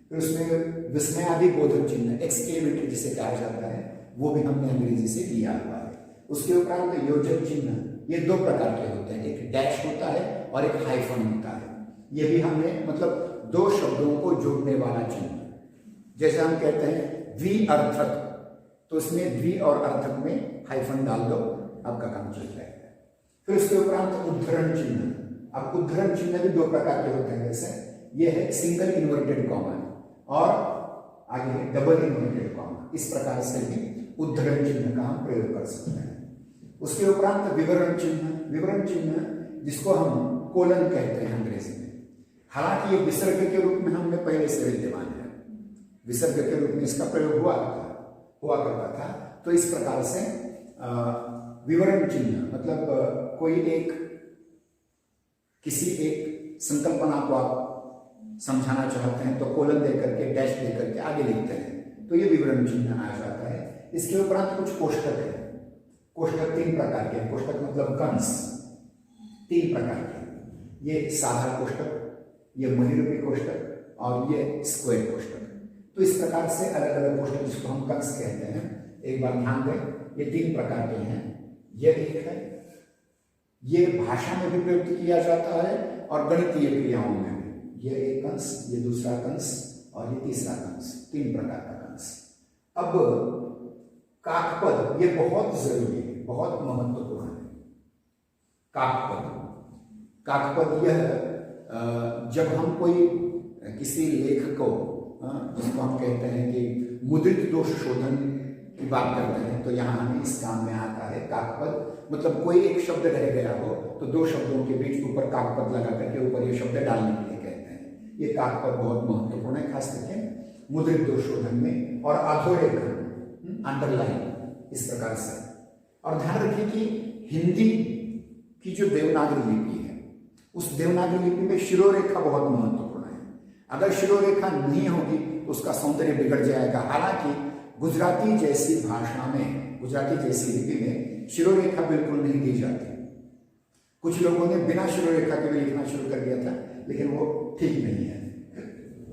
फिर उसमें विस्मयादि बोधक चिन्ह, एक्सक्लेमेटरी जिसे कहा जाता है, वो भी हमने अंग्रेजी से लिया हुआ है। उसके उपरांत योजक चिन्ह, ये दो प्रकार के होते हैं, एक डैश होता है और एक हाइफन होता है। ये भी हमने मतलब दो शब्दों को जोड़ने वाला चिन्ह, जैसे हम कहते हैं द्विअर्थक, तो इसमें द्वि और अर्थक में हाइफन डाल दो, आपका काम चल जाएगा। फिर उसके उपरांत उद्धरण चिन्ह। अब उद्धरण चिन्ह भी दो प्रकार के होते हैं, जैसे ये है सिंगल इन्वर्टेड कॉमा और आगे है डबल इन्वर्टेड कॉमा। इस प्रकार से भी उद्धरण चिन्ह का हम प्रयोग कर सकते हैं। उसके उपरांत विवरण चिन्ह जिसको हम कोलन कहते हैं अंग्रेजी में। हालांकि ये विसर्ग के रूप में हमने पहले से विद्यमान है, विसर्ग के रूप में इसका प्रयोग हुआ करता था। तो इस प्रकार से विवरण चिन्ह मतलब कोई एक किसी एक संकल्पना को आप समझाना चाहते हैं तो कोलन देकर के, डैश देकर के आगे लिखते हैं, तो ये विवरण चिन्ह आ जाता है। इसके उपरांत कुछ कोष्टक है। कोष्टक तीन प्रकार के हैं, कोष्टक मतलब कंस, तीन प्रकार के। ये साधा कोष्टक, ये महिरूपी कोष्टक और ये स्क्वायर कोष्टक। तो इस प्रकार से अलग अलग कोष्टक जिसको हम कंस कहते हैं, एक बार ध्यान दें, ये तीन प्रकार के हैं। ये एक है, ये भाषा में भी प्रयुक्त किया जाता है और गणितीय क्रियाओं में भी। ये एक कंस, ये दूसरा कंस और ये तीसरा कंस, तीन प्रकार का कंस। अब काकपद, ये बहुत जरूरी है, बहुत महत्वपूर्ण है। काकपद यह जब हम कोई किसी लेख को, जिसको हम कहते हैं कि मुद्रित दोष शोधन की बात करते हैं, तो यहाँ हमें इस काम में आता है काकपद। मतलब कोई एक शब्द रह गया हो तो दो शब्दों के बीच ऊपर काकपद लगा करके ऊपर ये शब्द डालने के लिए कहते हैं। ये काकपद बहुत महत्वपूर्ण है, खास करके मुद्रित दोष शोधन में। और अधोरेखन, अंडरलाइन, इस प्रकार से। और ध्यान रखिए कि हिंदी की जो देवनागरी लिपि है, उस देवनागरी लिपि में शिरोरेखा बहुत महत्वपूर्ण है। अगर शिरोरेखा नहीं होगी तो उसका सौंदर्य बिगड़ जाएगा। हालांकि गुजराती जैसी भाषा में, गुजराती जैसी लिपि में शिरोरेखा बिल्कुल नहीं दी जाती। कुछ लोगों ने बिना शिरोरेखा के भी लिखना शुरू कर दिया था, लेकिन वो ठीक नहीं है।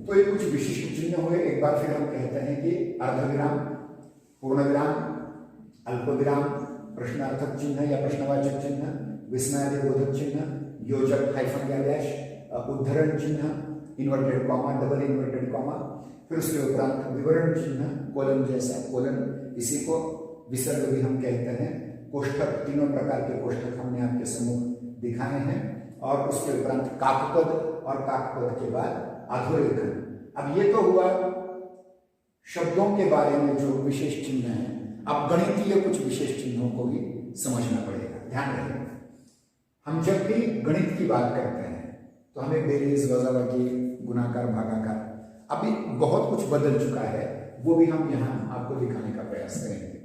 तो ये कुछ विशिष्ट चिन्ह हुए। एक बार फिर हम कहते हैं कि अर्धविराम, पूर्ण विराम, अल्प विराम, प्रश्नार्थक चिन्ह या प्रश्नवाचक चिन्ह, विस्मयादि बोधक चिन्ह, योजक हाइफन या डैश, उद्धरण चिन्ह, inverted comma, double inverted comma. फिर उसके उपरांत विवरण चिन्ह, कोलन जैसा कोलन, इसी को विसर्ग भी हम कहते हैं। कोष्ठक, तीनों प्रकार के कोष्ठक हमने आपके सम्मुख दिखाए हैं। और उसके उपरांत काकपद, और काकपद के बाद अधोरेखन। अब ये तो हुआ शब्दों के बारे में जो विशेष चिन्ह है। अब गणितीय कुछ विशेष चिन्हों को भी समझना पड़ेगा। ध्यान रखें, हम जब भी गणित की बात करते हैं तो हमें बेरीज, वजाबाकी, गुणाकार, भागाकार, अभी बहुत कुछ बदल चुका है, वो भी हम यहाँ आपको दिखाने का प्रयास करेंगे।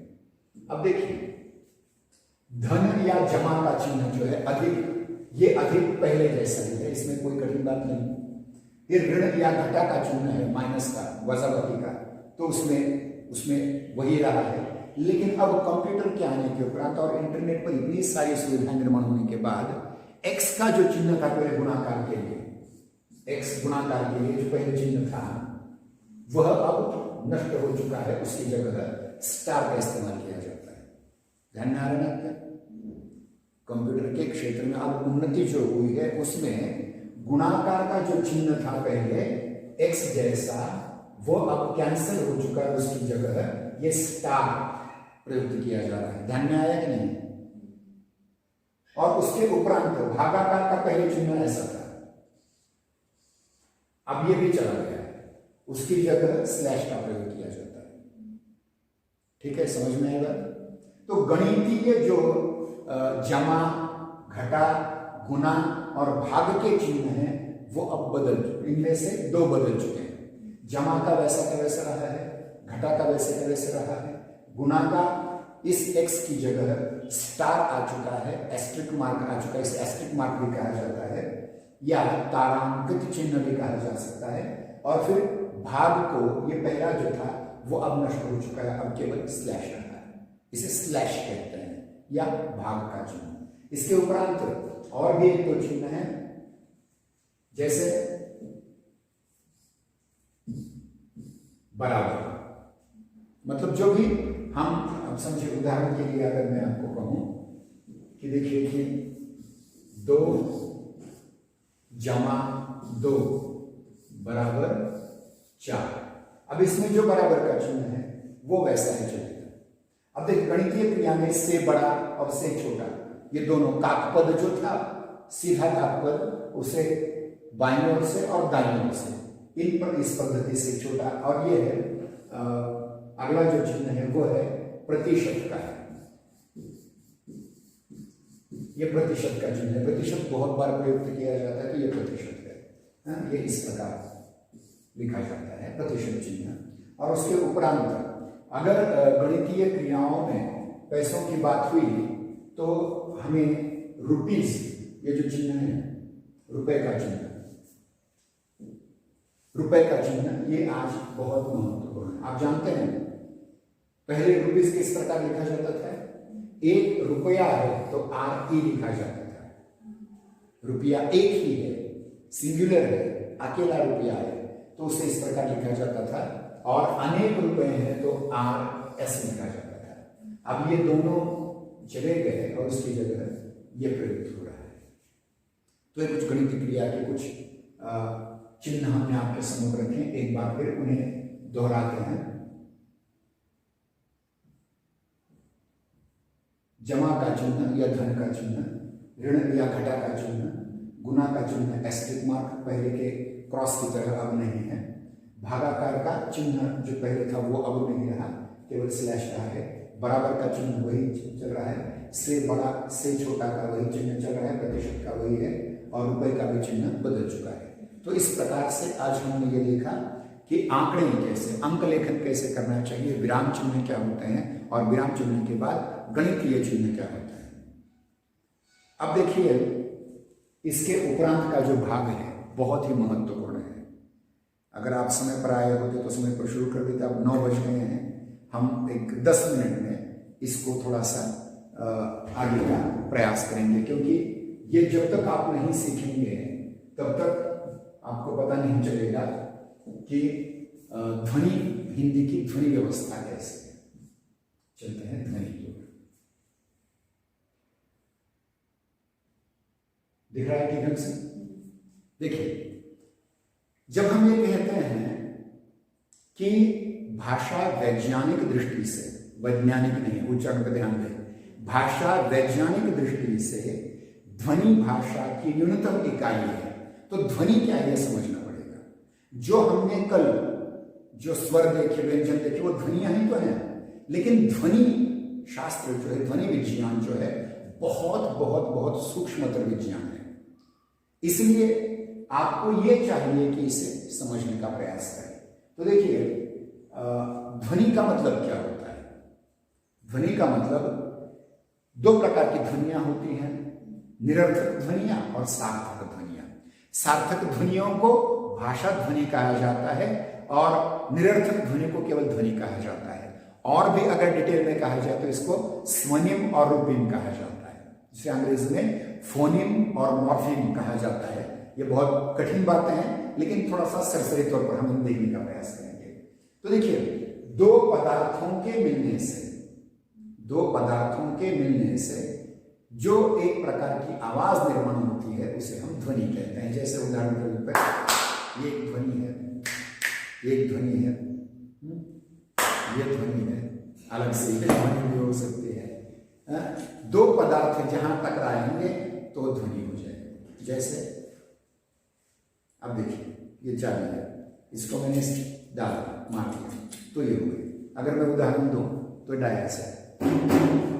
अब देखिए, धन या जमा का चिन्ह जो है अधिक, ये अधिक पहले जैसा ही है, इसमें कोई कठिन बात नहीं। फिर ऋण या घटा का चिन्ह है, माइनस का, वजाबाकी का, तो उसमें वही रहा है। लेकिन अब कंप्यूटर के आने के उपरांत और इंटरनेट पर इतनी सारी सुविधाएं निर्माण होने के बाद एक्स का जो चिन्ह था पहले गुणाकार के लिए, एक्स गुणाकार के लिए जो पहले चिन्ह था, वह अब नष्ट हो चुका है। उसकी जगह स्टार का इस्तेमाल किया जाता है। ध्यान में आ रहा है आपका? कंप्यूटर के क्षेत्र में अब उन्नति जो हुई है, उसमें गुणाकार का जो चिन्ह था पहले एक्स जैसा, वो अब कैंसिल हो चुका है। उसकी जगह ये स्टार प्रयुक्त किया जा रहा है। ध्यान में आया कि नहीं? और उसके उपरांत भागाकार का पहले चिन्ह ऐसा था, अब ये भी चला गया है। उसकी जगह स्लैश का प्रयोग किया जाता है। ठीक है, समझ में आएगा। तो गणितीय जो जमा, घटा, गुना और भाग के चिन्ह हैं वो अब इनमें से दो बदल चुके हैं। जमा का वैसा का वैसा रहा है, घटा का वैसे का वैसे रहा है, गुना का इस x की जगह स्टार आ चुका है, एस्ट्रिक मार्क आ चुका है, इसे एस्ट्रिक मार्क भी कहा जाता है या तारांकित चिन्ह भी कहा जा सकता है। और फिर भाग को, ये पहला जो था वो अब नष्ट हो चुका है, अब केवल स्लैश रहा है, इसे स्लैश कहते हैं या भाग का चिन्ह। इसके उपरांत और भी एक दो चिन्ह है, जैसे बराबर, मतलब जो भी हम, अब समझिए उदाहरण के लिए अगर मैं आपको कहूं कि देखिए कि 2 जमा 2 बराबर 4। अब इसमें जो बराबर का चिन्ह है वो वैसा ही चलेगा। अब देखिए गणितीय क्रिया में से बड़ा और से छोटा, ये दोनों काकपद जो था, सीधा काकपद उसे बाईं ओर से और दाईं ओर से, इन पर इस पद्धति से छोटा। और ये है अगला जो चिन्ह है वो है प्रतिशत का है, ये प्रतिशत का चिन्ह है। प्रतिशत बहुत बार प्रयुक्त किया जाता है, तो ये प्रतिशत है, ये इस प्रकार लिखा जाता है प्रतिशत चिन्ह। और उसके उपरांत अगर गणितीय क्रियाओं में पैसों की बात हुई तो हमें रुपीज, ये जो चिन्ह है रुपए का चिन्ह, रुपए का चिन्ह ये आज बहुत महत्वपूर्ण है। आप जानते हैं पहले रुपीज किस प्रकार लिखा जाता था? 1 रुपया है तो RE लिखा जाता था। रुपया एक ही है, सिंगुलर है, अकेला रुपया है, तो उसे इस प्रकार लिखा जाता था। और अनेक रुपए हैं तो RS लिखा जाता था। अब ये दोनों चले गए और उसकी जगह ये प्रयुक्त हो रहा है। तो ये कुछ गणितीय क्रिया के कुछ चिन्ह हमने आपके सम्मुख रखे, एक बार फिर उन्हें दोहराते हैं। जमा का चिन्ह या धन का चिन्ह, ऋण या घटा का चिन्ह, गुना का चिन्ह एस्ट्रिक मार्क पहले के क्रॉस की तरह अब नहीं है, भागाकार का चिन्ह जो पहले था वो अब नहीं रहा, केवल स्लैश रहा है, बराबर का चिन्ह वही चल रहा है, से बड़ा से छोटा का वही चिन्ह चल रहा है, प्रतिशत का वही है, और रुपए का भी चिन्ह बदल चुका है। तो इस प्रकार से आज हमने ये देखा कि आंकड़े कैसे, अंक लेखन कैसे करना चाहिए, विराम चिन्ह क्या होते हैं, और विराम चिन्ह के बाद गणितीय चिन्ह क्या होता है। अब देखिए इसके उपरांत का जो भाग है बहुत ही महत्वपूर्ण है। अगर आप समय पर आए होते तो समय पर शुरू कर देते। अब 9 बज गए हैं, हम एक 10 मिनट में इसको थोड़ा सा आगे का प्रयास करेंगे, क्योंकि ये जब तक आप नहीं सीखेंगे तब तक आपको पता नहीं चलेगा कि ध्वनि, हिंदी की ध्वनि व्यवस्था कैसे है। चलते हैं ध्वनि की ओर। दिख रहा है कि ढंग से? देखिए जब हम ये कहते हैं कि भाषा वैज्ञानिक दृष्टि से, वैज्ञानिक नहीं, उच्चारण पर ध्यान दें, भाषा वैज्ञानिक दृष्टि से ध्वनि भाषा की न्यूनतम इकाई है, तो ध्वनि क्या है समझना पड़ेगा। जो हमने कल जो स्वर देखे, व्यंजन देखे, वो ध्वनियां ही तो हैं, लेकिन ध्वनि शास्त्र जो है, ध्वनि विज्ञान जो है, बहुत बहुत बहुत सूक्ष्मतर विज्ञान है। इसलिए आपको ये चाहिए कि इसे समझने का प्रयास करें। तो देखिए ध्वनि का मतलब क्या होता है? ध्वनि का मतलब 2 प्रकार की ध्वनियां होती हैं, निरर्थक ध्वनियां और सार्थक ध्वनियां। सार्थक ध्वनियों को भाषा ध्वनि कहा जाता है और निरर्थक ध्वनि को केवल ध्वनि कहा जाता है। और भी अगर डिटेल में कहा जाए तो इसको स्वनिम और रूपिम कहा जाता है, जिसे अंग्रेजी में फोनिम और मॉर्फिम कहा जाता है। ये बहुत कठिन बातें हैं, लेकिन थोड़ा सा सरसरी तौर पर हम देखने का प्रयास करेंगे। तो देखिए 2 पदार्थों के मिलने से, 2 पदार्थों के मिलने से जो एक प्रकार की आवाज निर्माण होती है उसे हम ध्वनि कहते हैं। जैसे उदाहरण के रूप में ये एक ध्वनि है, एक ध्वनि है, ये ध्वनि है, अलग से ये ध्वनि भी हो सकती है। 2 पदार्थ जहां टकराएंगे तो ध्वनि हो जाएगी। जैसे अब देखिए ये चाबी है, इसको मैंने डाला, मार दिया, तो ये हो गई। अगर मैं उदाहरण दूं तो डायस है,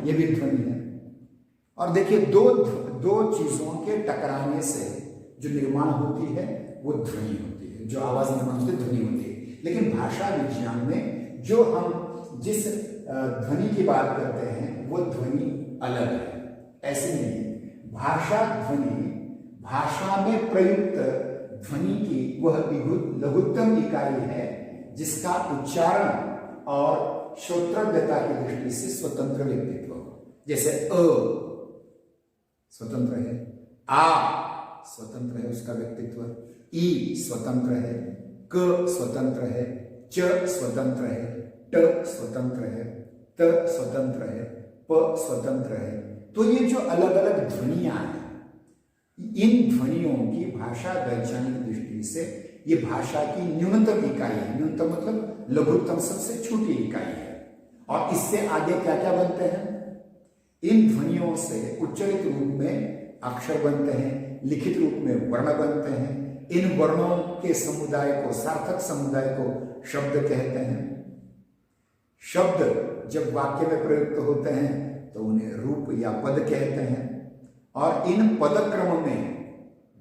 ये भी ध्वनि है। और देखिए दो चीजों के टकराने से जो निर्माण होती है वो ध्वनि होती है, जो आवाज निर्माण होती है ध्वनि होती है। लेकिन भाषा विज्ञान में जो हम जिस ध्वनि की बात करते हैं वो ध्वनि अलग है, ऐसे नहीं है। भाषा ध्वनि भाषा में प्रयुक्त ध्वनि की वह लघुत्तम इकाई है जिसका उच्चारण और श्रोत्रव्यता की दृष्टि से स्वतंत्र व्यक्तित्व हो। जैसे अ स्वतंत्र है, आ स्वतंत्र है उसका व्यक्तित्व, ई स्वतंत्र है, क स्वतंत्र है, च स्वतंत्र है, ट स्वतंत्र है, त स्वतंत्र है, प स्वतंत्र है। तो ये जो अलग अलग ध्वनियां हैं, इन ध्वनियों की भाषा वैज्ञानिक दृष्टि से ये भाषा की न्यूनतम इकाई है। न्यूनतम मतलब लघुत्तम, सबसे छोटी इकाई है। और इससे आगे क्या क्या बनते हैं? इन ध्वनियों से उच्चरित रूप में अक्षर बनते हैं, लिखित रूप में वर्ण बनते हैं। इन वर्णों के समुदाय को, सार्थक समुदाय को शब्द कहते हैं। शब्द जब वाक्य में प्रयुक्त होते हैं तो उन्हें रूप या पद कहते हैं। और इन पदक्रम में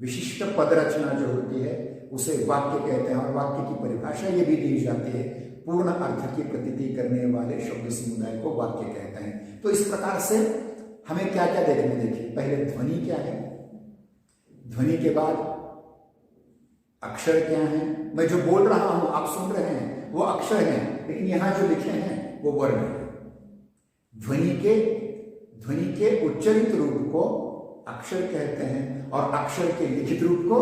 विशिष्ट पद रचना जो होती है उसे वाक्य कहते हैं। और वाक्य की परिभाषा ये भी दी जाती है, पूर्ण अर्थ की प्रतीति करने वाले शब्द समुदाय को वाक्य कहते हैं। तो इस प्रकार से हमें क्या क्या देखने, देखिए पहले ध्वनि क्या है, ध्वनि के बाद अक्षर क्या है। मैं जो बोल रहा हूं आप सुन रहे हैं वो अक्षर हैं, लेकिन यहां जो लिखे हैं वो वर्ण है। ध्वनि के उच्चरित रूप को अक्षर कहते हैं और अक्षर के लिखित रूप को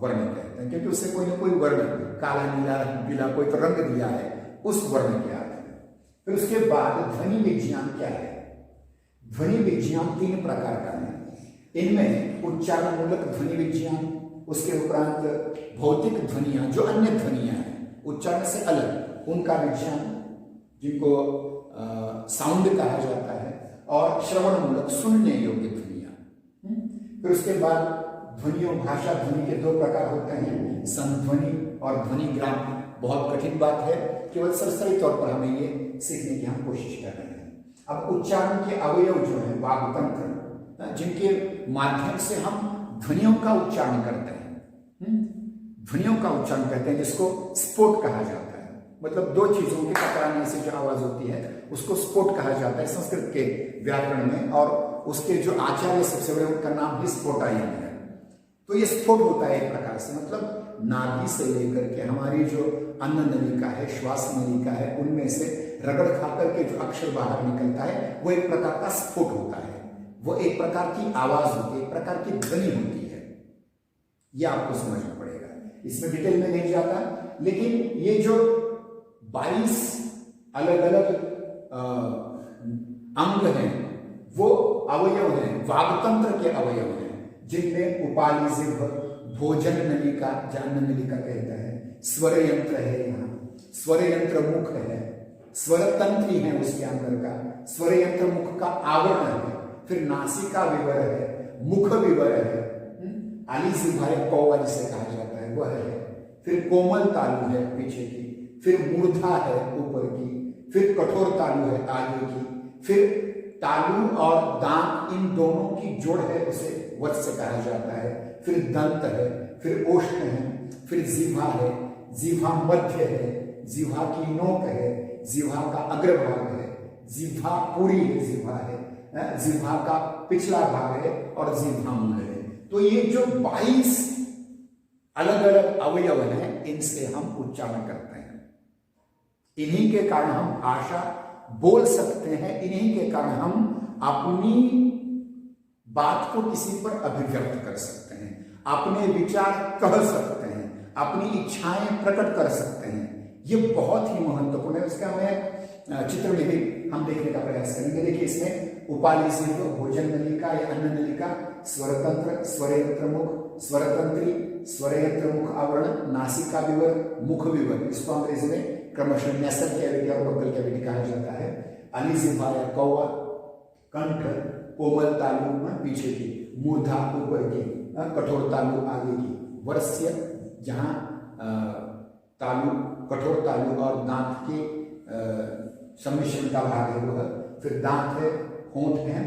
वर्ण कहते हैं, क्योंकि उससे कोई ना कोई वर्ण, काला नीला पीला कोई तो रंग दिया है, उस वर्ण के आते हैं। फिर उसके बाद ध्वनि विज्ञान क्या है? ध्वनि विज्ञान 3 प्रकार का है। इनमें उच्चारण मूलक ध्वनि विज्ञान, उसके उपरांत भौतिक ध्वनियां जो अन्य ध्वनियां हैं उच्चारण से अलग, उनका विज्ञान जिनको साउंड कहा जाता है, और श्रवण मूलक सुनने योग्य ध्वनियां। फिर उसके बाद ध्वनियों, भाषा ध्वनि के 2 प्रकार होते हैं, संध्वनि और ध्वनिग्राम। बहुत कठिन बात है, केवल सरसरी तौर पर हमें ये सीखने की हम कोशिश कर रहे हैं। अब उच्चारण के अवयव जो है वाग्तंत्र, जिनके माध्यम से हम ध्वनियों का उच्चारण करते हैं, ध्वनियों का उच्चारण करते हैं, जिसको स्फोट कहा जाता है। मतलब 2 चीजों के टकराने से जो आवाज होती है उसको स्फोट कहा जाता है संस्कृत के व्याकरण में। और उसके जो आचार्य सबसे बड़े, उनका नाम भी स्फोटायन है। तो ये स्फोट होता है एक प्रकार से, मतलब नाभि से लेकर के हमारी जो अन्न नलिका है, श्वास नलिका है, उनमें से रगड़ खाकर के जो अक्षर बाहर निकलता है वो एक प्रकार का स्फोट होता है। वो एक प्रकार की आवाज होती है, एक प्रकार की ध्वनि होती है। यह आपको समझना पड़ेगा, इसमें डिटेल में नहीं जाता। लेकिन ये जो 22 अलग अलग अंग हैं, वो अवयव हैं, वाग्तंत्र के अवयव हैं, जिनमें उपाली जिह्व, भोजन नलिका, जान नलिका कहता है, स्वर यंत्र है, यहाँ स्वर यंत्र मुख है, स्वर तंत्री है उसके अंदर का, स्वर यंत्र मुख का आवरण है। फिर नासिका विवर है, मुख विवर है, आली जिह्वा कौवा जिसे कहा जाता है वह है। फिर कोमल तालु है पीछे की, फिर मूर्धा है ऊपर की, फिर कठोर तालु है आगे की, फिर तालु और दांत इन दोनों की जोड़ है, उसे वत्स कहा जाता है। फिर दंत है, फिर ओष्ठ है, फिर जिह्वा है, जिह्वा मध्य है, जिह्वा की नोक है, जिह्वा का अग्रभाग है, जिह्वा पूरी है, जिह्वा है, जिह्वा का पिछला भाग है, और जिह्वा मूल है। तो ये जो 22 अलग अलग अवयव हैं, इनसे हम उच्चारण करते हैं। इन्हीं के कारण हम भाषा बोल सकते हैं, इन्हीं के कारण हम अपनी बात को किसी पर अभिव्यक्त कर सकते हैं, अपने विचार कह सकते हैं, अपनी इच्छाएं प्रकट कर सकते हैं। ये बहुत ही महत्वपूर्ण है। उसका मैं चित्र में भी हम देखने का प्रयास करेंगे। देखिए इसमें उपाली जिह्व, भोजन नलिका या अन्न नलिका, स्वरतंत्र, स्वरयंत्र मुख, स्वरतंत्री, स्वरयंत्र मुख आवरण, नासिका विवर, मुख विवर, इसको अंग्रेजी में क्रमशः नेसल कैविटी और बकल कैविटी कहा जाता है। अली जिह्वा या कौवा, कंठ, कोमल तालु पीछे की, मूर्धा ऊपर की, कठोर तालु आगे की, वर्ष्य जहां तालु, कठोर तालु और दांत के सम्मिश्रण का भाग है वो है, फिर दांत है, होंठ है,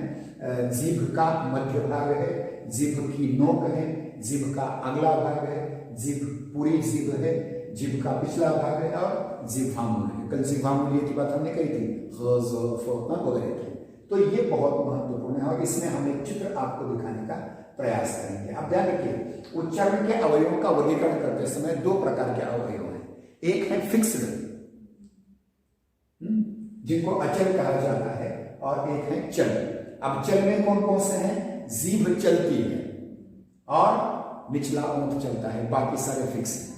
जीभ का मध्य भाग है, जीभ की नोक है, जीभ का अगला भाग है, जीभ पूरी जीभ है, जीभ का पिछला भाग है और जीभामूल है। कल जीभामूल की बात हमने कही थी वगैरह की। तो ये बहुत महत्वपूर्ण है और इसमें हम एक चित्र आपको दिखाने का प्रयास करेंगे। आप ध्यान रखिए, उच्चारण के अवयवों का वर्गीकरण करते समय दो प्रकार के अवयव हैं। एक है फिक्स्ड, जिनको अचल कहा जाता है, और एक है चल। अब चल में कौन कौन से हैं? जीभ चलती है और निचला ओंठ चलता है, बाकी सारे फिक्स हैं।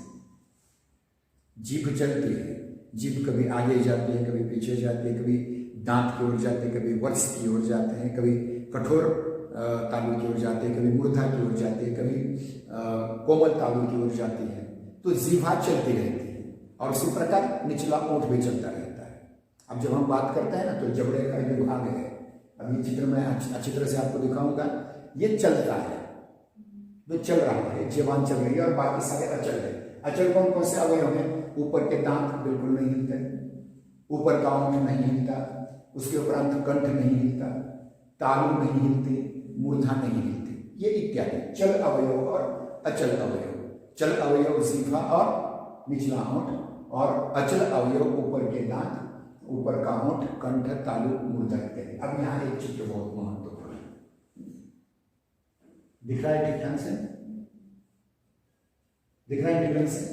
जीभ चलती है, जीभ कभी आगे जाती है, कभी पीछे जाती है, कभी दांत की ओर जाते हैं, कभी वर्ष की ओर जाते हैं, कभी कठोर तालु की ओर जाते हैं, कभी मूर्धा की ओर जाती है, कभी कोमल तालु की ओर जाती है। तो जीभा चलती रहती है और उसी प्रकार निचला ओंठ भी चलता रहता है। अब जब हम बात करते हैं ना, तो जबड़े का जो भाग है, अब ये चित्र मैं अच्छी तरह से आपको दिखाऊंगा, ये चलता है, जो चल रहा है, जीवान चल रही है और बाकी सारे अचल है। अचल कौन कौन से अवयव हैं? ऊपर के दांत बिल्कुल नहीं हिलते, ऊपर का ओंठ नहीं हिलता, उसके उपरांत कंठ नहीं हिलता, तालु नहीं हिलती, मूर्धा नहीं हिलती, ये इत्यादि चल अवयव और अचल अवयव। चल अवयव जीभा और निचला ओंठ, और अचल अवयव ऊपर के दांत, ऊपर का ओंठ, कंठ, तालु, मूर्धा इत्यादि। अब यहाँ एक चित्र बहुत महत्वपूर्ण है, दिख रहा है ठीक ढंग से? दिख रहा है ठीक ढंग से?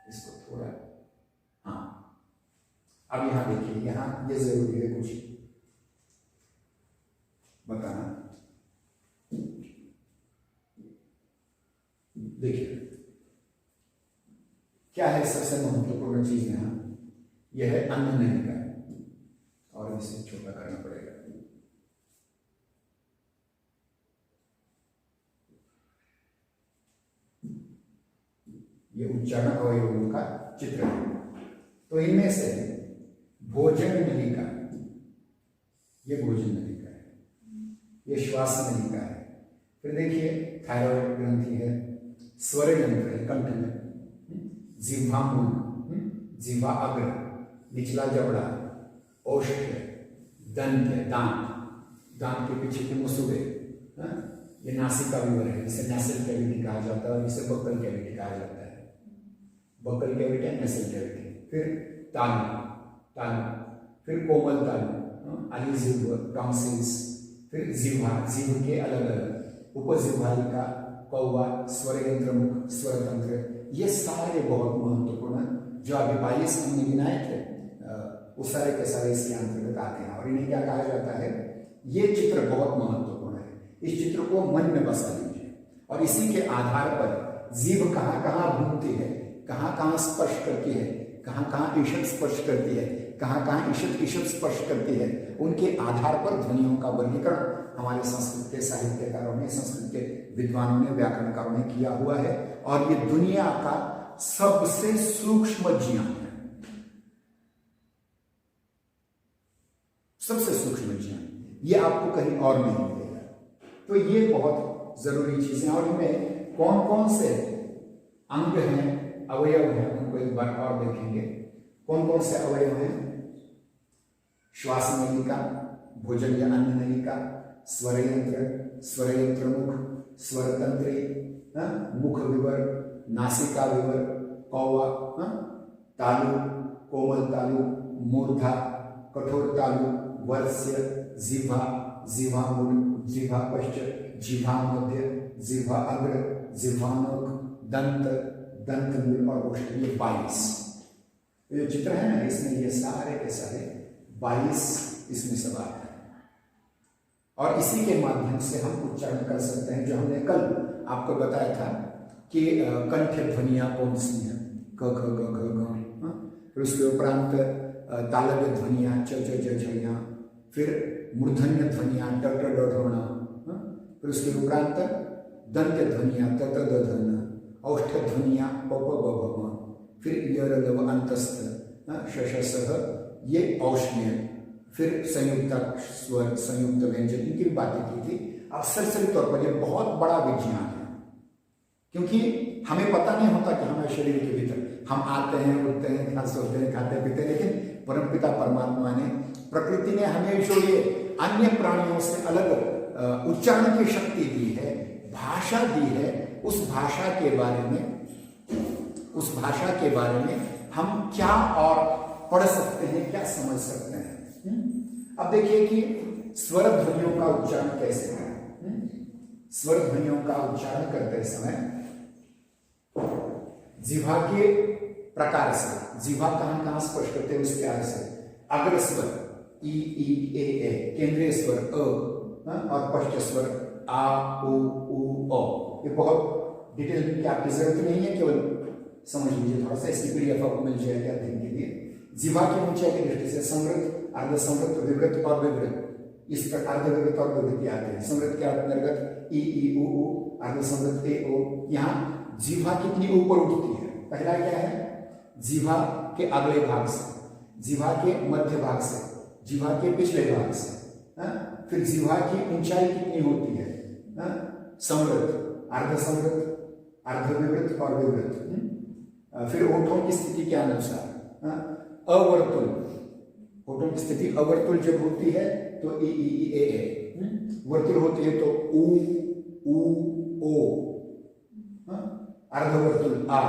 इसको थोड़ा, हाँ, अब यहां देखिए, यहां ये जरूरी है कुछ बताना। देखिए क्या है सबसे महत्वपूर्ण चीज यहां, यह है अन्न नलिका, और इसे छोटा करना पड़ेगा। ये उच्चारण अवयवों का चित्र है। तो इनमें से भोजन नलिका, ये भोजन नलिका है, ये श्वास नलिका है। फिर देखिए थायराइड ग्रंथि है, स्वर यंत्र है कंठ में, जिह्वामूल, जिह्वा अग्र, निचला जबड़ा, ओष्ठ है, दंत है, दांत, दांत के पीछे के मुसुबे, ये नासिका विवर है, इसे नेसल कैविटी कहा जाता है और इसे बक्कल कैविटी कहा जाता है। Buccal cavity, nasal cavity. फिर तालु, तालु, फिर कोमल तालु, अलीजिह्व, टॉन्सिल्स, फिर जिह्वा, जिह्व के अलग अलग, उपजिह्वालिका, कौवा, स्वर यंत्र मुख, स्वर तंत्र, ये सारे बहुत महत्वपूर्ण, जो अभी 22 हमने गिनाए थे, वो सारे के सारे इसके अंतर्गत आते हैं। और इन्हें क्या कहा जाता है? ये चित्र बहुत महत्वपूर्ण है, इस चित्र को मन में बसा लीजिए और इसी के आधार पर जीभ कहाँ कहाँ घूमती है, कहाँ कहाँ स्पर्श करती है, कहाँ कहाँ ईषद स्पर्श करती है, कहाँ कहाँ ईषद ईषद स्पर्श करती है, उनके आधार पर ध्वनियों का वर्गीकरण हमारे संस्कृत के साहित्यकारों ने, संस्कृत के विद्वानों ने, व्याकरणकारों ने किया हुआ है। और ये दुनिया का सबसे सूक्ष्म ज्ञान है, सबसे सूक्ष्म ज्ञान, ये आपको कहीं और नहीं मिलेगा। तो ये बहुत जरूरी चीजें, और इनमें कौन कौन से अंग हैं, अवयव हैं, उनको एक बार और देखेंगे। कौन कौन से अवयव हैं? श्वास नलिका, भोजन या अन्न नलिका, स्वर यंत्र, स्वर यंत्र मुख, स्वर तंत्री, मुख विवर, नासिका विवर, कौवा, तालु, कोमल तालु, मूर्धा, कठोर तालु, वर्ष्य, जिह्वा, जिह्वामूल, जिह्वा पश्च, जिह्वा मध्य, जिह्वा अग्र, जिह्वामुख, दंत, दंतमूल और ओष्ठ, ये 22 जो चित्र है ना, इसमें ये सारे के सारे 22 इसमें सब आते हैं। और इसी के माध्यम से हम उच्चारण कर सकते हैं, जो हमने कल आपको बताया था कि कंठ ध्वनियां कौन सी हैं, क ख ग घ घ, फिर उसके उपरांत तालव्य ध्वनियां च च ज झ, फिर मूर्धन्य ध्वनियां ट ट ड ढ ण, फिर उसके उपरांत दंत ध्वनियां त त द ध न, औष्ठ ध्वनियां प प ब भ म, फिर य र ल व अंतस्थ श श स ह, ये औष्ण्य, फिर संयुक्त स्वर, संयुक्त व्यंजन, इनकी बातें की थी। अब सरसरी तौर पर ये बहुत बड़ा विज्ञान है, क्योंकि हमें पता नहीं होता कि हमारे शरीर के भीतर हम आते हैं, उठते हैं, सोते हैं, खाते पीते हैं, लेकिन परमपिता परमात्मा ने, प्रकृति ने हमें जो ये अन्य प्राणियों से अलग उच्चारण की शक्ति दी है, भाषा दी है, उस भाषा के बारे में हम क्या और पढ़ सकते हैं, क्या समझ सकते हैं। अब देखिए कि स्वर ध्वनियों का उच्चारण कैसे करें। स्वर ध्वनियों का उच्चारण करते समय जिह्वा के प्रकार से, जिह्वा कहां स्पर्श करते हैं उस प्यार से, अग्र स्वर ई ए केंद्रीय स्वर अ और पश्च स्वर आ उ ओ। ये बहुत डिटेल की आपकी जरूरत नहीं है, केवल समझ लीजिए थोड़ा सा, इसकी पीडीएफ आपको मिल जाएगी अध्ययन के लिए। जिह्वा की ऊंचाई की दृष्टि से समृद्ध, अर्धसमृद्ध, विवृत और विवृत, इस प्रकार अर्धविवृत और विवृत आते हैं। समृद्ध के अंतर्गत ई उ, अर्धसमृद्ध ए ओ। यहाँ जिह्वा कितनी ऊपर उठती है, पहला क्या है, जिह्वा के अगले भाग से, जिह्वा के मध्य भाग से, जिह्वा के पिछले भाग से, फिर जिह्वा की ऊंचाई कितनी होती है, समृद्ध, अर्धसमृद्ध, अर्धविवृत और विवृत। फिर ओठों की स्थिति के अनुसार अवर्तुल, ओठों की स्थिति अवर्तुल जब होती है तो ए, वर्तुल होती है तो उ ओ, अर्धवर्तुल आ।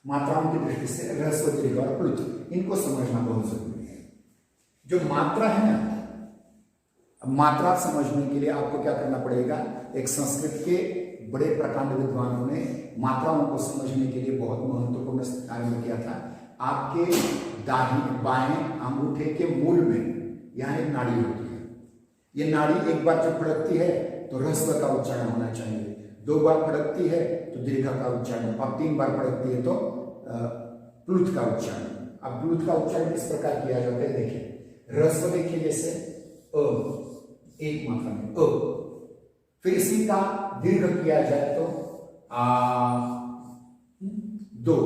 मात्राओं की दृष्टि से ह्रस्व, दीर्घ और प्लुत, इनको समझना बहुत जरूरी है। जो मात्रा है ना, अब मात्रा समझने के लिए आपको क्या करना पड़ेगा, एक संस्कृत के बड़े प्रकांड विद्वानों ने मात्राओं को समझने के लिए बहुत महत्वपूर्ण कार्य किया था। आपके दाहिने बाएं अंगूठे के मूल में यहाँ एक नाड़ी होती है। ये नाड़ी एक बार जब फड़कती है तो ह्रस्व का उच्चारण होना चाहिए, 2 बार फड़कती है तो दीर्घ का उच्चारण, और 3 बार फड़कती है तो प्लुत का उच्चारण। अब प्लुत का उच्चारण किस प्रकार किया जाता है, देखिए ह्रस्व देखिए जैसे अ, एक मात्रा में अ, फिर इसी का दीर्घ किया जाए तो आ 2।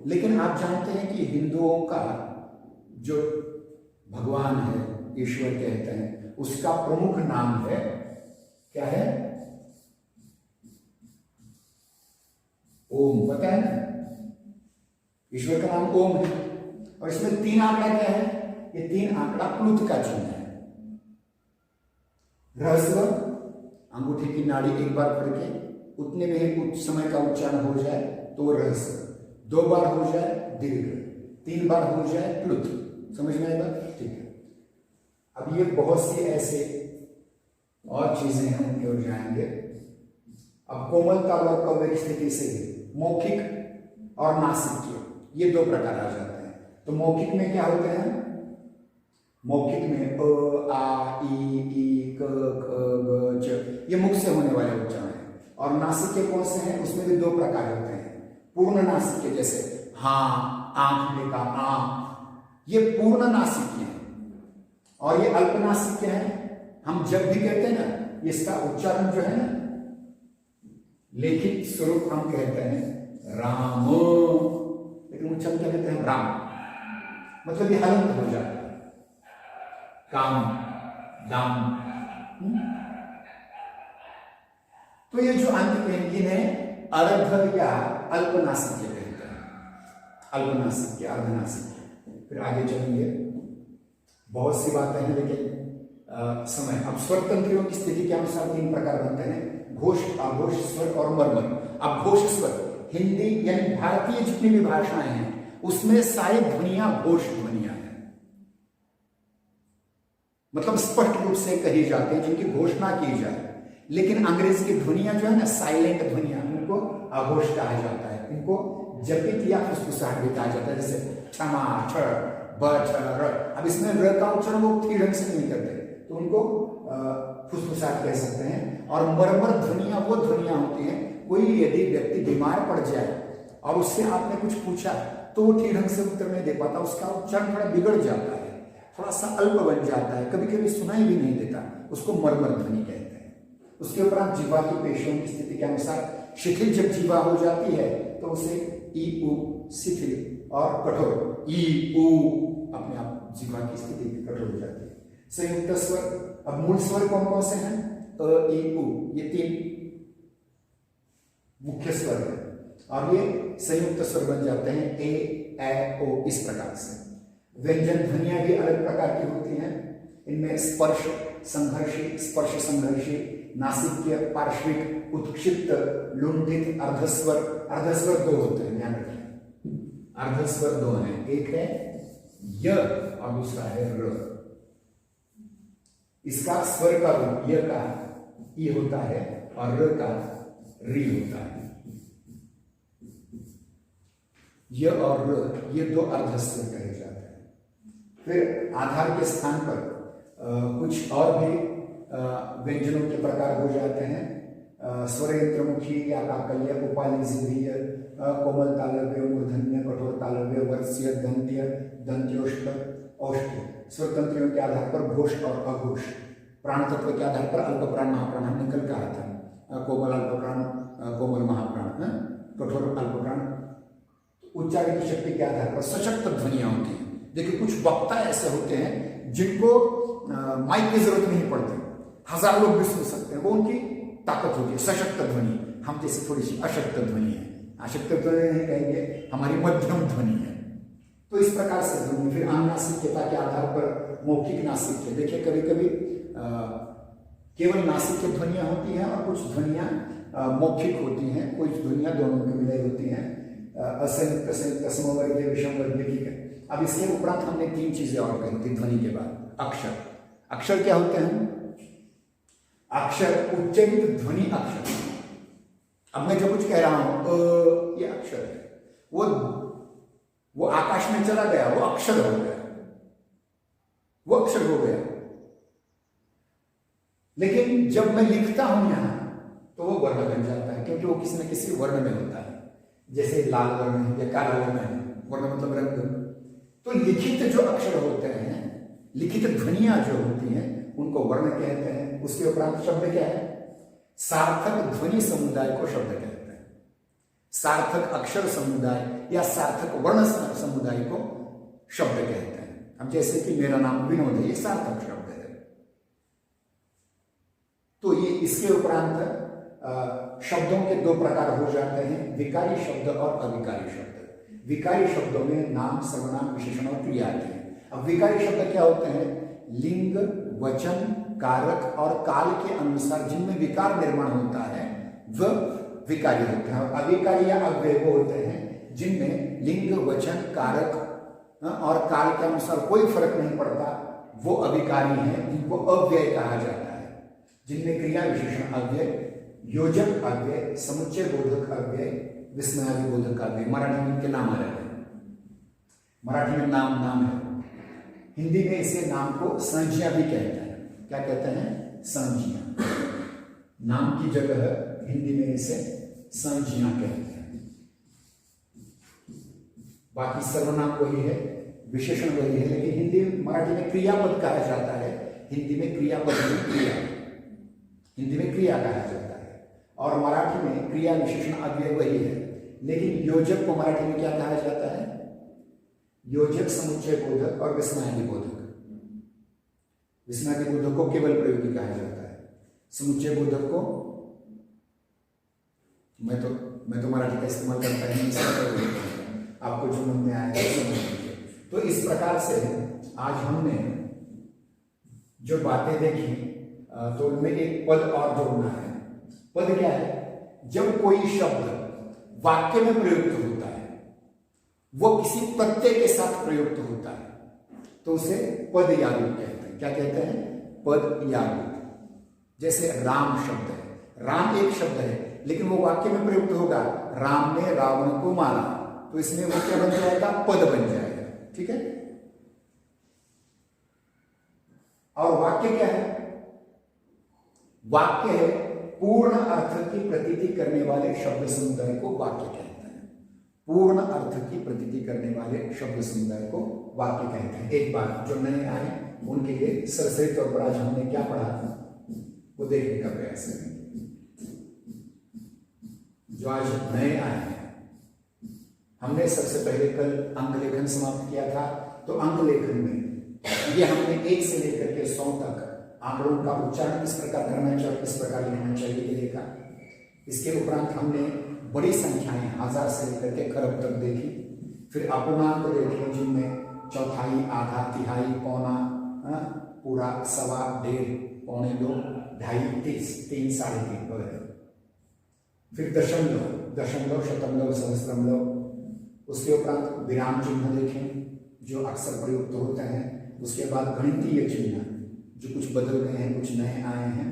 लेकिन आप जानते हैं कि हिंदुओं का जो भगवान है, ईश्वर कहते हैं, उसका प्रमुख नाम है, क्या है, ओम। पता है ना, ईश्वर का नाम ओम है, और इसमें 3 आंकड़ा क्या है, ये 3 आंकड़ा प्लुत का चिन्ह है। ह्रस्व, अंगूठे की नाड़ी एक बार फड़के, उतने में ही कुछ समय का उच्चारण हो जाए तो ह्रस्व, 2 बार हो जाए दीर्घ, 3 बार हो जाए प्लुत। समझ में आएगा, ठीक है। अब ये बहुत सी ऐसे और चीजें हैं, उनकी ओर जाएंगे। अब कोमलता और कव्य स्थिति से मौखिक और नासिक्य, ये 2 प्रकार आ जाते हैं। तो मौखिक में क्या होते हैं, मौखिक में अ आ ई क ग च, ये मुख से होने वाले उच्चारण हैं। और नासिक्य कौन से हैं, उसमें भी 2 प्रकार होते हैं। पूर्ण नासिक्य जैसे हाँ, आंख लेका आ, ये पूर्ण नासिक्य है, और ये अल्प नासिक्य है। हम जब भी कहते हैं ना, इसका उच्चारण जो है ना, लिखित स्वरूप हम कहते हैं राम, लेकिन उच्चारण क्या कहते हैं, राम, मतलब ये हलंत हो जाता है, काम दाम। तो ये जो अंत के है अर्ध या अल्पनासिक्य कहते हैं, अल्पनासिक्य, अर्धनासिक्य। फिर आगे चलेंगे, बहुत सी बातें हैं, लेकिन समय। अब स्वर तंत्रियों की स्थिति के अनुसार 3 प्रकार बनते हैं, घोष, अघोष स्वर और मर्मर। अब घोष स्वर, हिंदी यानी भारतीय जितनी भी भाषाएं हैं उसमें सारी ध्वनियां घोष ध्वनियां हैं, मतलब स्पष्ट रूप से कही जाती है, जिनकी घोषणा की जाए। लेकिन अंग्रेजी की ध्वनियां जो है ना, साइलेंट ध्वनियां, उनको अघोष कहा जाता है। इनको जपित या फुसफुसाहट भी कहा जाता है, जैसे क्षमा, छ, ब, छ, र। अब इसमें र का उच्चारण वो ठीक ढंग से नहीं करते, तो उनको फुसफुसाहट कह सकते हैं। और मरमर ध्वनियां वो ध्वनियां होती हैं, कोई यदि व्यक्ति बीमार पड़ जाए और उससे आपने कुछ पूछा तो वो ठीक ढंग से उत्तर नहीं दे पाता, उसका उच्चारण थोड़ा बिगड़ जाता है, थोड़ा सा अल्प बन जाता है, कभी कभी सुनाई भी नहीं देता, उसको मरमर ध्वनि कहते हैं। उसके उपरांत जीवा की पेशियों की स्थिति के अनुसार शिथिल जब जीवा हो जाती है तो उसे ई उ शिथिल और कठोर, ई उ अपने आप जीवा की स्थिति कठोर हो जाती है। संयुक्त स्वर, अब मूल स्वर कौन कौन से हैं, अ ई उ, ये 3 मुख्य स्वर है, और ये संयुक्त स्वर बन जाते हैं ए, ए, ओ, इस प्रकार से। व्यंजन ध्वनियां भी अलग प्रकार की होती हैं। इनमें स्पर्श संघर्षी, नासिक्य, पार्श्विक, उत्क्षिप्त, लुंठित, अर्धस्वर। अर्धस्वर दो होते हैं, ध्यान रखिए। अर्धस्वर दो हैं, एक है य और दूसरा है र। इसका स्वर का रूप य का ई होता है और र का री होता है। य और र ये दो अर्धस्वर कहे जाते हैं। फिर आधार के स्थान पर कुछ और भी व्यंजनों के प्रकार हो जाते हैं। स्वरयंत्रमुखी या काकल्य, उपालि, जिह्वीय, कोमल तालव्य, मूर्धन्य, कठोर तालव्य, वर्ष्य, दंत्य, दंत्योष्ठ, औष्ठ। स्वरतंत्रियों के आधार पर घोष और अघोष। प्राण तत्व के आधार पर अल्प प्राण, महाप्राण हमने कल कहा था। कोमल अल्प प्राण, कोमल महाप्राण, कठोर अल्प प्राण। उच्चारण की शक्ति के आधार पर सशक्त ध्वनियां होती हैं। देखिए कुछ वक्ता ऐसे होते हैं जिनको माइक की जरूरत नहीं पड़ती, हजार लोग भी सुन सकते हैं, वो उनकी ताकत होती है, सशक्त ध्वनि। हम जैसे थोड़ी सी अशक्त ध्वनि है, अशक्त ध्वनि नहीं कहेंगे, हमारी मध्यम ध्वनि है। तो इस प्रकार से ध्वनि। फिर अनुनासिक्यता के आधार पर मौखिक नासिक्य। देखिए कभी कभी केवल नासिक ध्वनियां होती हैं और कुछ ध्वनियां मौखिक होती हैं, कुछ ध्वनियां दोनों की मिलाई होती हैं। असंयुक्त, संयुक्त, समवर्गीय, विषम वर्गीय, ठीक है। अब इसके उपरांत हमने तीन चीजें और कही थी ध्वनि के बाद। अक्षर, अक्षर क्या होते हैं? अक्षर उच्चरित ध्वनि अक्षर। अब मैं जो कुछ कह रहा हूं ये अक्षर है, वो आकाश में चला गया, वो अक्षर हो गया, वो अक्षर हो गया। लेकिन जब मैं लिखता हूं यहां तो वो वर्ण बन जाता है, क्योंकि वो किसी न किसी वर्ण में होता है। जैसे लाल वर्ण है या काला वर्ण है, वर्ण मतलब रंग। तो लिखित जो अक्षर होते हैं, लिखित ध्वनियां जो होती हैं, उनको वर्ण कहते हैं। उसके उपरांत शब्द क्या है? सार्थक ध्वनि समुदाय को शब्द कहते हैं। सार्थक अक्षर समुदाय या सार्थक वर्ण समुदाय को शब्द कहते हैं। अब जैसे कि मेरा नाम विनोद है, ये सार्थक शब्द है। तो ये इसके उपरांत शब्दों के दो प्रकार हो जाते हैं, विकारी शब्द और अविकारी शब्द। विकारी शब्दों में नाम, सर्वनाम, विशेषण और क्रिया आती है। अब विकारी शब्द क्या होते हैं? लिंग, वचन, कारक और काल के अनुसार जिनमें विकार निर्माण होता है वह विकारी होते हैं। अविकारी या अव्यय वो होते हैं जिनमें लिंग, वचन, कारक और काल के अनुसार कोई फर्क नहीं पड़ता, वो अविकारी हैं, जिनको अव्यय कहा जाता है। जिनमें क्रिया विशेषण अव्यय, योजक अव्यय, समुच्चय बोधक अव्यय, विस्मयादि बोधक अव्यय। मराठी में इनके नाम आ रहे हैं। मराठी में नाम नाम है, हिंदी में इसे नाम को संज्ञा भी कहते हैं। क्या कहते हैं? संज्ञा। नाम की जगह हिंदी में इसे संज्ञा कहते हैं। बाकी सर्वनाम वही है, विशेषण वही है, लेकिन हिंदी मराठी में क्रियापद कहा जाता है। हिंदी में क्रियापद में क्रिया, हिंदी में क्रिया कहा जाता है। और मराठी में क्रिया विशेषण अव्यय वही है, लेकिन योजक को मराठी में क्या कहा जाता है? योजक, समुच्चय बोधक और विस्मयादि बोधक। विस्मयादि बोधक को केवल प्रयोगी कहा जाता है। समुच्चय बोधक को मैं तो मराठी का इस्तेमाल करता है, आपको जो मन में आया तो इस प्रकार से आज हमने जो बातें देखी तो उनमें एक पद और जोड़ना है। पद क्या है? जब कोई शब्द वाक्य में प्रयुक्त होता है, वो किसी प्रत्यय के साथ प्रयुक्त होता है, तो उसे पद यादुक कहते हैं। क्या कहते हैं? पद यादुक। जैसे राम शब्द है, राम एक शब्द है, लेकिन वो वाक्य में प्रयुक्त होगा, राम ने रावण को मारा, तो इसमें वो क्या बन जाएगा? पद बन जाएगा। ठीक है। और वाक्य क्या है? वाक्य है पूर्ण अर्थ की प्रतीति करने वाले शब्द समुदाय को वाक्य कहते हैं। पूर्ण अर्थ की प्रतीति करने वाले शब्द समुदाय को वाक्य कहते हैं। एक बार जो नए आए उनके लिए सरसरी तौर पर आज हमने क्या पढ़ा वो देखने का प्रयास करेंगे। जो आज नए आए हैं, हमने सबसे पहले कल अंक लेखन समाप्त किया था। तो अंक लेखन में ये हमने 1 से लेकर के 100 तक आंकड़ों का उच्चारण किस प्रकार करना चाहिए और किस प्रकार लिखना चाहिए ये देखा। इसके उपरांत हमने बड़ी संख्याएं 1000 से लेकर के खरब तक देखी। फिर अपूर्णांक देखे जिनमें चौथाई, आधा, तिहाई, पौना, पूरा, सवा, डेढ़, पौने दो, ढाई, 30, 3, साढ़े 3 वगैरह। फिर दशमलव, दशमलव, शतमलव, सहस्त्रमलव। उसके उपरांत विराम चिन्ह देखें जो अक्सर प्रयुक्त होते हैं। उसके बाद गणितीय चिन्ह जो कुछ बदल गए हैं, कुछ नए आए हैं।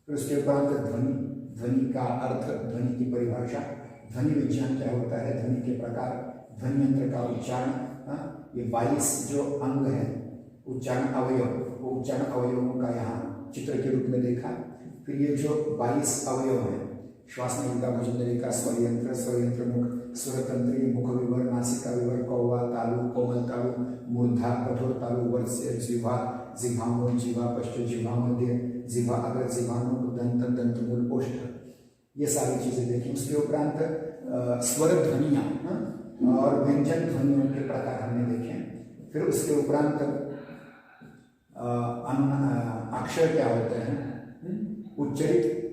फिर उसके उपरांत ध्वनि, ध्वनि का अर्थ, ध्वनि की परिभाषा, ध्वनि विज्ञान क्या होता है, ध्वनि के प्रकार, ध्वनि यंत्र का उच्चारण। ये 22 जो अंग हैं उच्चारण अवयव, वो उच्चारण अवयवों का यहाँ चित्र के रूप में देखा। फिर ये जो 22 अवयव हैं, श्वास नलिका, भुजंग नलिका, स्वर यंत्र, स्वर यंत्र मुख, स्वरतंत्री, मुख विवर, नासिका विवर, कौवा, तालु, कोमल तालु, मूर्धा, कठोर तालु, वर्ष्य, जिह्वा, जिह्वामूल, जिह्वा पश्च, जिह्वा मध्य, जिह्वा अग्र, जिह्वामुख, दंत, दंतमूल, ओष्ठ, ये सारी चीजें देखी। उसके उपरांत स्वर ध्वनियाँ और व्यंजन ध्वनियों के प्रकार हमने देखे। फिर उसके उपरांत अक्षर क्या होते हैं, उच्चरित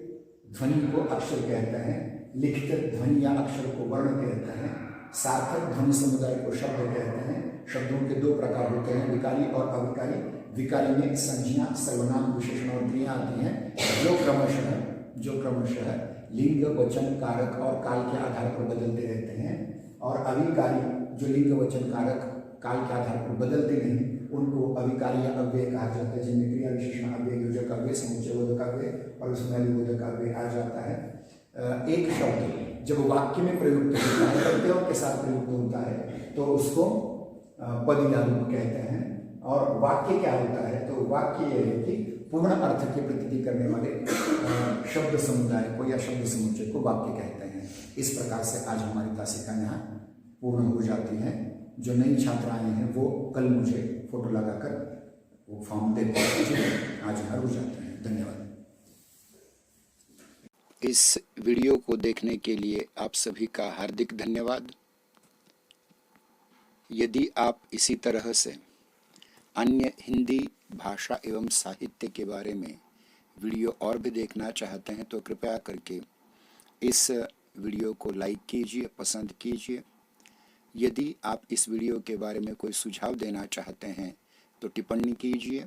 ध्वनि को अक्षर कहते हैं, लिखित ध्वनि या अक्षर को वर्ण कहते हैं, सार्थक ध्वनि समुदाय को शब्द कहते हैं। शब्दों के दो प्रकार होते हैं, विकारी और अविकारी। विकारी में संज्ञा, सर्वनाम, विशेषण और क्रिया आती हैं जो क्रमशः लिंग, वचन, कारक और काल के आधार पर बदलते रहते हैं। और अविकारी जो लिंग, वचन, कारक काल के आधार पर बदलते नहीं, उनको अविकारी या अव्यय कहा जाता है, जिनमें क्रिया, विशेषण, अव्यय, योजक अव्यय, समुच्चय बोधक अव्यय और उसमें बोधक अव्यय आ जाता है। एक शब्द जब वाक्य में प्रयुक्त होता है, प्रत्ययों के साथ प्रयुक्त होता है, तो उसको पदिला रूप कहते हैं। और वाक्य क्या होता है, तो वाक्य यह है कि पूर्ण अर्थ की प्रतीति करने वाले शब्द समुदाय को या शब्द समुच्चय को वाक्य कहते हैं। इस प्रकार से आज हमारी तासिका यहाँ पूर्ण हो जाती है। जो नई छात्राएं हैं वो कल मुझे फोटो लगाकर वो फॉर्म दे दीजिए, आज यहाँ रुक जाते हैं। धन्यवाद। इस वीडियो को देखने के लिए आप सभी का हार्दिक धन्यवाद। यदि आप इसी तरह से अन्य हिंदी भाषा एवं साहित्य के बारे में वीडियो और भी देखना चाहते हैं तो कृपया करके इस वीडियो को लाइक कीजिए, पसंद कीजिए। यदि आप इस वीडियो के बारे में कोई सुझाव देना चाहते हैं तो टिप्पणी कीजिए।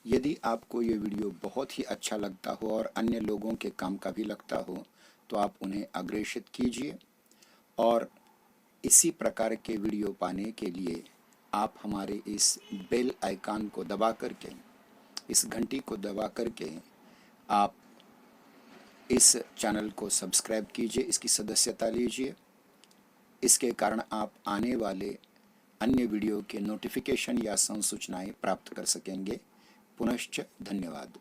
यदि आपको ये वीडियो बहुत ही अच्छा लगता हो और अन्य लोगों के काम का भी लगता हो तो आप उन्हें अग्रेषित कीजिए। और इसी प्रकार के वीडियो पाने के लिए आप हमारे इस बेल आइकन को दबा करके, इस घंटी को दबा करके आप इस चैनल को सब्सक्राइब कीजिए, इसकी सदस्यता लीजिए। इसके कारण आप आने वाले अन्य वीडियो के नोटिफिकेशन या संसूचनाएं प्राप्त कर सकेंगे। पुनश्च धन्यवाद।